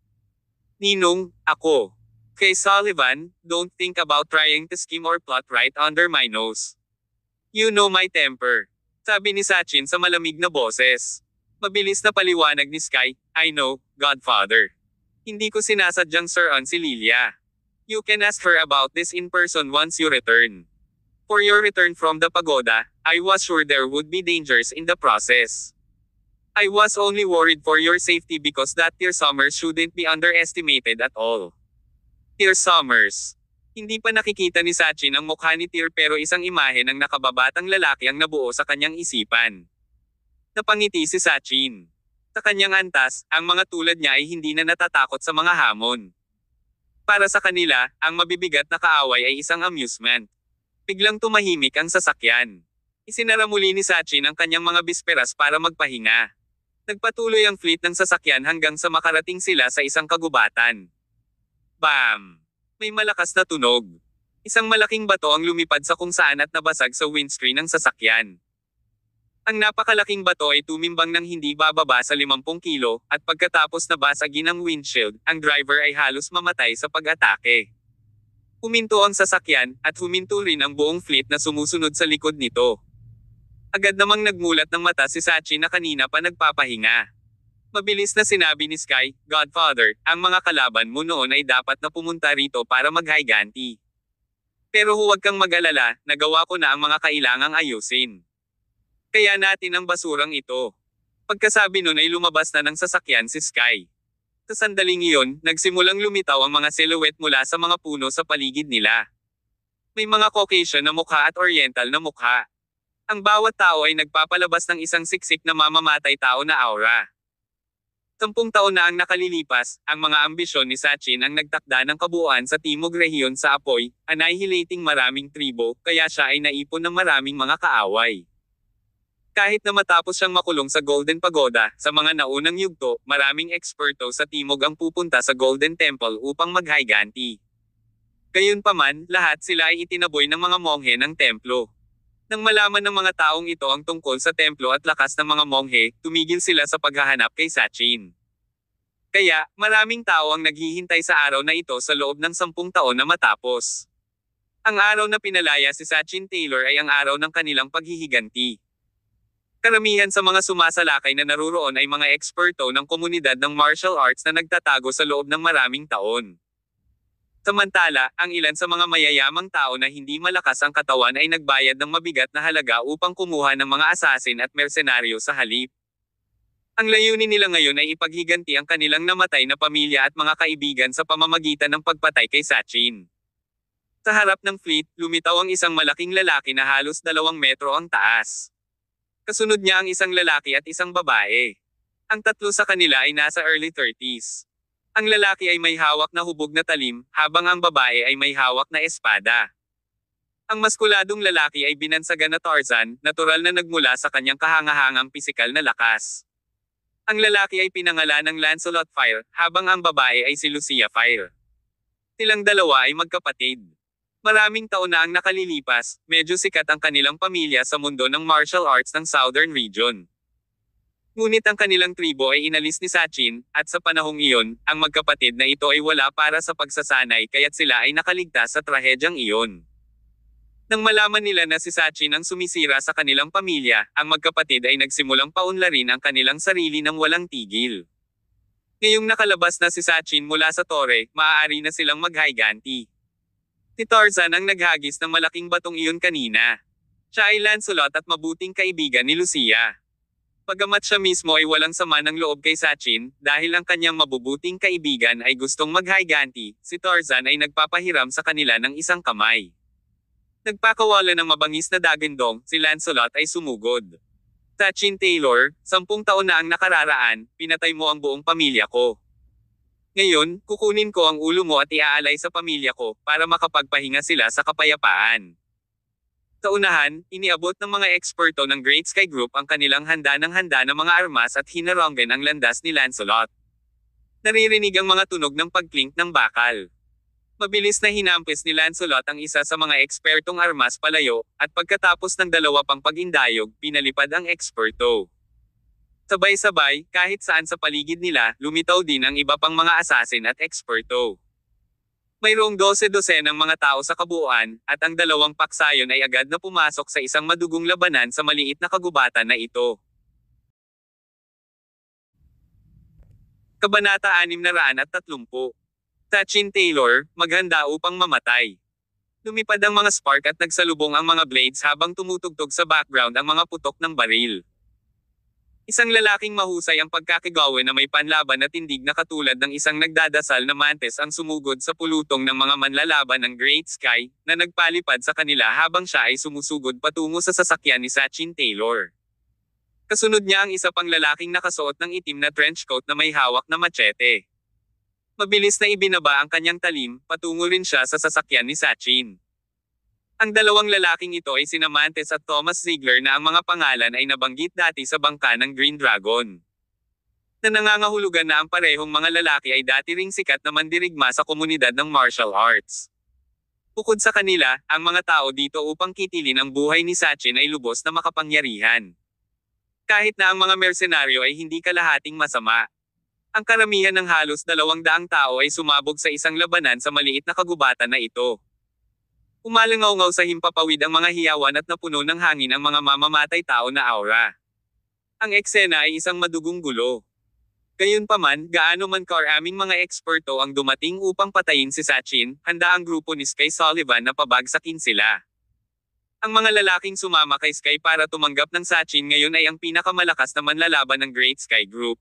Ninong, ako. Kay Sullivan, don't think about trying to scheme or plot right under my nose. You know my temper. Sabi ni Sachin sa malamig na boses. Mabilis na paliwanag ni Sky, I know, Godfather. Hindi ko sinasadyang sir-on si Lilia. You can ask her about this in person once you return. For your return from the pagoda, I was sure there would be dangers in the process. I was only worried for your safety because that Tyr Summers shouldn't be underestimated at all. Tyr Summers. Hindi pa nakikita ni Sachin ang mukha ni Tyr pero isang imahe ng nakababatang lalaki ang nabuo sa kanyang isipan. Napangiti si Sachin. Sa kanyang antas, ang mga tulad niya ay hindi na natatakot sa mga hamon. Para sa kanila, ang mabibigat na kaaway ay isang amusement. Biglang tumahimik ang sasakyan. Isinara muli ni Sachin ang kanyang mga bisperas para magpahinga. Nagpatuloy ang fleet ng sasakyan hanggang sa makarating sila sa isang kagubatan. Bam! May malakas na tunog. Isang malaking bato ang lumipad sa kung saan at nabasag sa windscreen ng sasakyan. Ang napakalaking bato ay tumimbang ng hindi bababa sa 50 kilo, at pagkatapos na basagin ang windshield, ang driver ay halos mamatay sa pag-atake. Huminto ang sasakyan, at huminto rin ang buong fleet na sumusunod sa likod nito. Agad namang nagmulat ng mata si Sachi na kanina pa nagpapahinga. Mabilis na sinabi ni Sky, "Godfather, ang mga kalaban mo noon ay dapat na pumunta rito para maghiganti. Pero huwag kang mag-alala, nagawa ko na ang mga kailangang ayusin. Kaya natin ang basurang ito." Pagkasabi nun ay lumabas na ng sasakyan si Sky. Sa sandaling iyon, nagsimulang lumitaw ang mga silhouette mula sa mga puno sa paligid nila. May mga Caucasian na mukha at Oriental na mukha. Ang bawat tao ay nagpapalabas ng isang siksik na mamamatay tao na aura. 10 taon na ang nakalilipas, ang mga ambisyon ni Sachin ang nagtakda ng kabuuan sa Timog Rehiyon sa Apoy, annihilating maraming tribo, kaya siya ay naipon ng maraming mga kaaway. Kahit na matapos siyang makulong sa Golden Pagoda, sa mga naunang yugto, maraming eksperto sa Timog ang pupunta sa Golden Temple upang maghiganti. Gayunpaman, lahat sila ay itinaboy ng mga monghe ng templo. Nang malaman ng mga taong ito ang tungkol sa templo at lakas ng mga monghe, tumigil sila sa paghahanap kay Sachin. Kaya, maraming tao ang naghihintay sa araw na ito sa loob ng 10 taon na matapos. Ang araw na pinalaya si Sachin Taylor ay ang araw ng kanilang paghihiganti. Karamihan sa mga sumasalakay na naruroon ay mga eksperto ng komunidad ng martial arts na nagtatago sa loob ng maraming taon. Samantala, ang ilan sa mga mayayamang tao na hindi malakas ang katawan ay nagbayad ng mabigat na halaga upang kumuha ng mga asasin at mersenaryo sa halip. Ang layunin nila ngayon ay ipaghiganti ang kanilang namatay na pamilya at mga kaibigan sa pamamagitan ng pagpatay kay Sachin. Sa harap ng fleet, lumitaw ang isang malaking lalaki na halos 2 metro ang taas. Kasunod niya ang isang lalaki at isang babae. Ang tatlo sa kanila ay nasa early 30s. Ang lalaki ay may hawak na hubog na talim, habang ang babae ay may hawak na espada. Ang maskuladong lalaki ay binansagan na Tarzan, natural na nagmula sa kanyang kahangahangang pisikal na lakas. Ang lalaki ay pinangalan ng Lancelot Fire, habang ang babae ay si Lucia Fire. Silang dalawa ay magkapatid. Maraming taon na ang nakalilipas, medyo sikat ang kanilang pamilya sa mundo ng martial arts ng Southern Region. Ngunit ang kanilang tribo ay inalis ni Sachin, at sa panahong iyon, ang magkapatid na ito ay wala para sa pagsasanay kaya't sila ay nakaligtas sa trahedyang iyon. Nang malaman nila na si Sachin ang sumisira sa kanilang pamilya, ang magkapatid ay nagsimulang paunlarin ang kanilang sarili ng walang tigil. Ngayong nakalabas na si Sachin mula sa tore, maaari na silang maghiganti. Si Tarzan ang naghagis ng malaking batong iyon kanina. Siya ay Lancelot at mabuting kaibigan ni Lucia. Bagamat siya mismo ay walang sama ng loob kay Sachin, dahil ang kanyang mabubuting kaibigan ay gustong maghiganti, si Tarzan ay nagpapahiram sa kanila ng isang kamay. Nagpakawala ng mabangis na dagandong, si Lancelot ay sumugod. "Sachin Taylor, 10 taon na ang nakararaan, pinatay mo ang buong pamilya ko. Ngayon, kukunin ko ang ulo mo at iaalay sa pamilya ko, para makapagpahinga sila sa kapayapaan." Sa unahan, iniabot ng mga eksperto ng Great Sky Group ang kanilang handa ng mga armas at hinaronggan ang landas ni Lancelot. Naririnig ang mga tunog ng pagklink ng bakal. Mabilis na hinampis ni Lancelot ang isa sa mga ekspertong armas palayo, at pagkatapos ng 2 pang pag-indayog, pinalipad ang eksperto. Sabay-sabay, kahit saan sa paligid nila, lumitaw din ang iba pang mga asasin at eksperto. Mayroong 12 ng mga tao sa kabuuan, at ang 2 paksayon ay agad na pumasok sa isang madugong labanan sa maliit na kagubatan na ito. Kabanata 630. Sachin Taylor, maghanda upang mamatay. Lumipad ang mga spark at nagsalubong ang mga blades habang tumutugtog sa background ang mga putok ng baril. Isang lalaking mahusay ang pagkakagawa na may panlaban na tindig na katulad ng isang nagdadasal na mantis ang sumugod sa pulutong ng mga manlalaban ng Great Sky, na nagpalipad sa kanila habang siya ay sumusugod patungo sa sasakyan ni Sachin Taylor. Kasunod niya ang isa pang lalaking nakasuot ng itim na trench coat na may hawak na machete. Mabilis na ibinaba ang kanyang talim, patungo rin siya sa sasakyan ni Sachin. Ang 2 lalaking ito ay sina Mantis at Thomas Ziegler na ang mga pangalan ay nabanggit dati sa bangka ng Green Dragon. Na nangangahulugan na ang parehong mga lalaki ay dati ring sikat na mandirigma sa komunidad ng martial arts. Bukod sa kanila, ang mga tao dito upang kitilin ang buhay ni Sachin ay lubos na makapangyarihan. Kahit na ang mga mersenaryo ay hindi kalahating masama. Ang karamihan ng halos 200 tao ay sumabog sa isang labanan sa maliit na kagubatan na ito. Umalangaw-ngaw sa himpapawid ang mga hiyawan at napuno ng hangin ang mga mamamatay tao na aura. Ang eksena ay isang madugong gulo. Gayunpaman, gaano man karaming mga eksperto ang dumating upang patayin si Sachin, handa ang grupo ni Sky Sullivan na pabagsakin sila. Ang mga lalaking sumama kay Sky para tumanggap ng Sachin ngayon ay ang pinakamalakas na manlalaban ng Great Sky Group.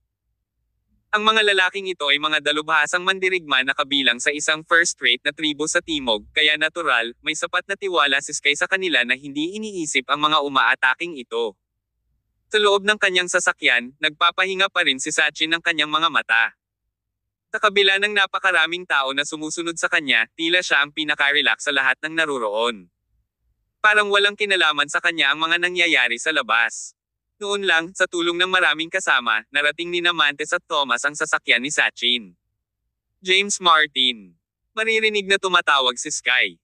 Ang mga lalaking ito ay mga dalubhasang mandirigma na kabilang sa isang first-rate na tribo sa Timog, kaya natural, may sapat na tiwala si Sky sa kanila na hindi iniisip ang mga umaataking ito. Sa loob ng kanyang sasakyan, nagpapahinga pa rin si Sachin ng kanyang mga mata. Sa kabila ng napakaraming tao na sumusunod sa kanya, tila siya ang pinaka-relax sa lahat ng naruroon. Parang walang kinalaman sa kanya ang mga nangyayari sa labas. Noon lang, sa tulong ng maraming kasama, narating ni Mantes at Thomas ang sasakyan ni Sachin. James Martin. Maririnig na tumatawag si Sky.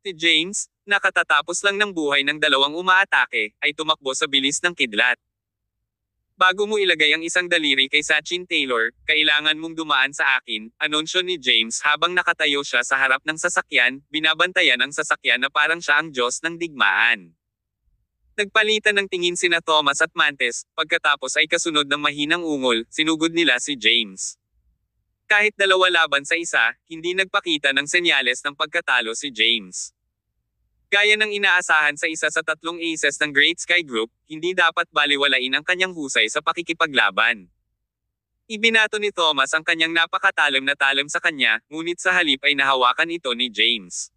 Si James, nakatatapos lang ng buhay ng dalawang umaatake, ay tumakbo sa bilis ng kidlat. Bago mo ilagay ang isang daliri kay Sachin Taylor, kailangan mong dumaan sa akin, anunsyo ni James habang nakatayo siya sa harap ng sasakyan, binabantayan ang sasakyan na parang siya ang Diyos ng digmaan. Nagpalitan ng tingin sina Thomas at Mantes, pagkatapos ay kasunod ng mahinang ungol, sinugod nila si James. Kahit dalawa laban sa isa, hindi nagpakita ng senyales ng pagkatalo si James. Gaya ng inaasahan sa isa sa tatlong aces ng Great Sky Group, hindi dapat baliwalain ang kanyang husay sa pakikipaglaban. Ibinato ni Thomas ang kanyang napakatalim na talim sa kanya, ngunit sa halip ay nahawakan ito ni James.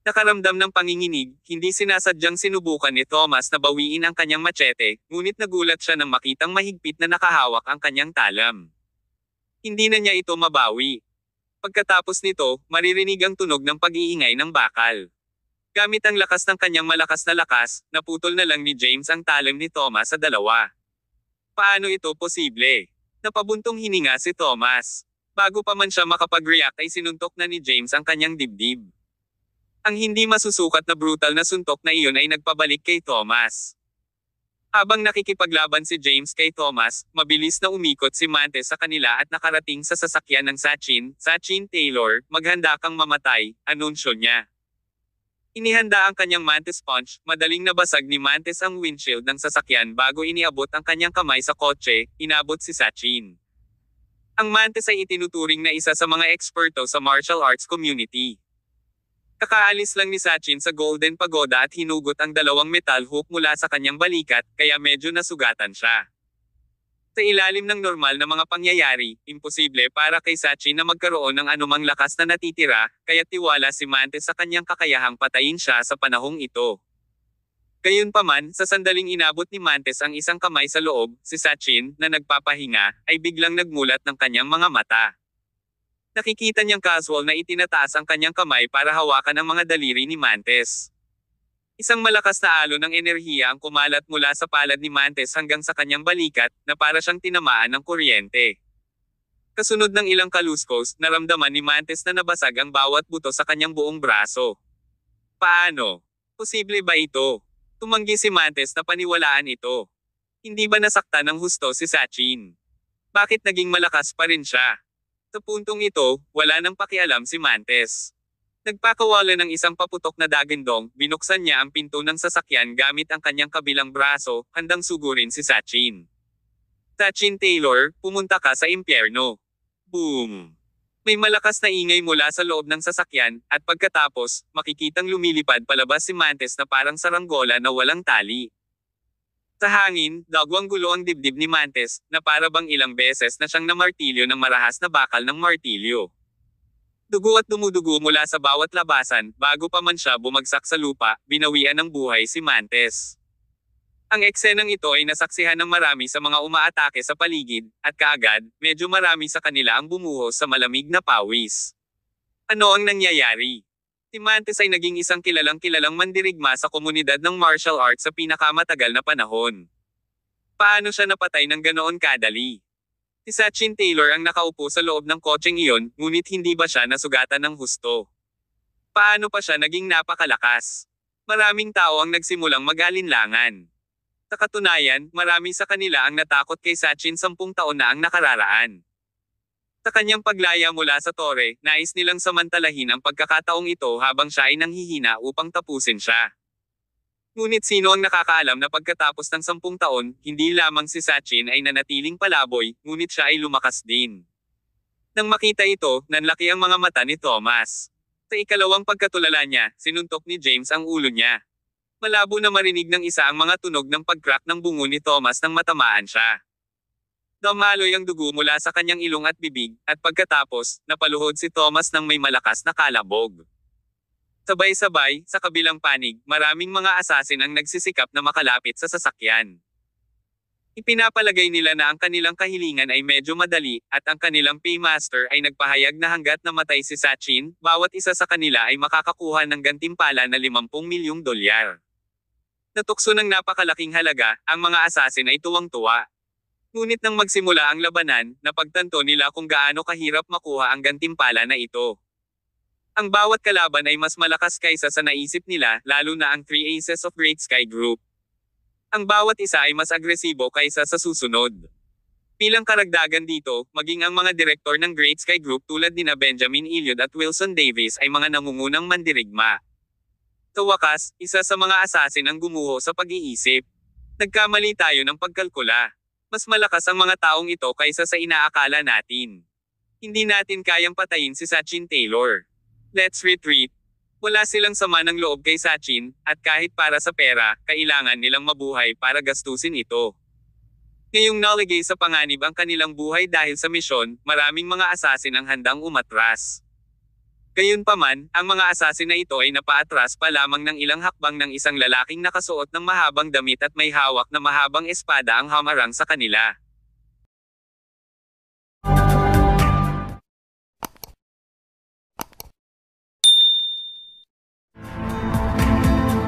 Nakaramdam ng panginginig, hindi sinasadyang sinubukan ni Thomas na bawiin ang kanyang machete, ngunit nagulat siya nang makitang mahigpit na nakahawak ang kanyang talam. Hindi na niya ito mabawi. Pagkatapos nito, maririnig ang tunog ng pag-iingay ng bakal. Gamit ang lakas ng kanyang malakas na lakas, naputol na lang ni James ang talim ni Thomas sa dalawa. Paano ito posible? Napabuntong hininga si Thomas. Bago pa man siya makapag-react ay sinuntok na ni James ang kanyang dibdib. Ang hindi masusukat na brutal na suntok na iyon ay nagpabalik kay Thomas. Habang nakikipaglaban si James kay Thomas, mabilis na umikot si Mantes sa kanila at nakarating sa sasakyan ng Sachin. Sachin Taylor, maghanda kang mamatay, anunsyo niya. Inihanda ang kanyang Mantes punch, madaling nabasag ni Mantes ang windshield ng sasakyan bago iniabot ang kanyang kamay sa kotse, inabot si Sachin. Ang Mantes ay itinuturing na isa sa mga eksperto sa martial arts community. Kakaalis lang ni Sachin sa Golden Pagoda at hinugot ang dalawang metal hook mula sa kanyang balikat, kaya medyo nasugatan siya. Sa ilalim ng normal na mga pangyayari, imposible para kay Sachin na magkaroon ng anumang lakas na natitira, kaya tiwala si Mantes sa kanyang kakayahang patayin siya sa panahong ito. Gayunpaman, sa sandaling inabot ni Mantes ang isang kamay sa loob, si Sachin, na nagpapahinga, ay biglang nagmulat ng kanyang mga mata. Nakikita niyang casual na itinataas ang kanyang kamay para hawakan ang mga daliri ni Mantes. Isang malakas na alon ng enerhiya ang kumalat mula sa palad ni Mantes hanggang sa kanyang balikat, na para siyang tinamaan ng kuryente. Kasunod ng ilang kaluskos, naramdaman ni Mantes na nabasag ang bawat buto sa kanyang buong braso. Paano? Posible ba ito? Tumanggi si Mantes na paniwalaan ito. Hindi ba nasaktan ng husto si Sachin? Bakit naging malakas pa rin siya? Sa puntong ito, wala nang pakialam si Mantes. Nagpakawala ng isang paputok na dagandong, binuksan niya ang pinto ng sasakyan gamit ang kanyang kabilang braso, handang sugurin si Sachin. Sachin Taylor, pumunta ka sa impyerno. Boom! May malakas na ingay mula sa loob ng sasakyan, at pagkatapos, makikitang lumilipad palabas si Mantes na parang saranggola na walang tali. Sa hangin, dagwang gulo ang dibdib ni Mantes, na para bang ilang beses na siyang namartilyo ng marahas na bakal ng martilyo. Dugo at dumudugo mula sa bawat labasan, bago pa man siya bumagsak sa lupa, binawian ng buhay si Mantes. Ang eksenang ito ay nasaksihan ng marami sa mga umaatake sa paligid, at kaagad, medyo marami sa kanila ang bumuhos sa malamig na pawis. Ano ang nangyayari? Si Mantes ay naging isang kilalang-kilalang mandirigma sa komunidad ng martial arts sa pinakamatagal na panahon. Paano siya napatay ng ganoon kadali? Si Sachin Taylor ang nakaupo sa loob ng kotseng iyon, ngunit hindi ba siya nasugatan ng husto? Paano pa siya naging napakalakas? Maraming tao ang nagsimulang mag-alinlangan. Sa katunayan, marami sa kanila ang natakot kay Sachin 10 taon na ang nakararaan. Sa kanyang paglaya mula sa tore, nais nilang samantalahin ang pagkakataong ito habang siya ay nanghihina upang tapusin siya. Ngunit sino ang nakakaalam na pagkatapos ng 10 taon, hindi lamang si Sachin ay nanatiling palaboy, ngunit siya ay lumakas din. Nang makita ito, nanlaki ang mga mata ni Thomas. Sa ikalawang pagkatulala niya, sinuntok ni James ang ulo niya. Malabo na marinig ng isa ang mga tunog ng pag-crack ng bungo ni Thomas nang matamaan siya. Dumaloy ang dugo mula sa kanyang ilong at bibig, at pagkatapos, napaluhod si Thomas ng may malakas na kalabog. Sabay-sabay, sa kabilang panig, maraming mga asasin ang nagsisikap na makalapit sa sasakyan. Ipinapalagay nila na ang kanilang kahilingan ay medyo madali, at ang kanilang paymaster ay nagpahayag na hanggat namatay si Sachin, bawat isa sa kanila ay makakakuha ng gantimpala na 50 milyong dolyar. Natukso ng napakalaking halaga, ang mga asasin ay tuwang-tuwa. Ngunit nang magsimula ang labanan, napagtanto nila kung gaano kahirap makuha ang gantimpala na ito. Ang bawat kalaban ay mas malakas kaysa sa naisip nila, lalo na ang 3 Aces of Great Sky Group. Ang bawat isa ay mas agresibo kaysa sa susunod. Bilang karagdagan dito, maging ang mga direktor ng Great Sky Group tulad nina Benjamin Elliot at Wilson Davis ay mga nangungunang mandirigma. Sa wakas, isa sa mga asasin ang gumuho sa pag-iisip. Nagkamali tayo ng pagkalkula. Mas malakas ang mga taong ito kaysa sa inaakala natin. Hindi natin kayang patayin si Sachin Taylor. Let's retreat. Wala silang sama ng loob kay Sachin, at kahit para sa pera, kailangan nilang mabuhay para gastusin ito. Ngayong naligay sa panganib ang kanilang buhay dahil sa misyon, maraming mga asasin ang handang umatras. Gayunpaman, ang mga asasin na ito ay napaatras pa lamang ng ilang hakbang ng isang lalaking nakasuot ng mahabang damit at may hawak na mahabang espada ang hamarang sa kanila.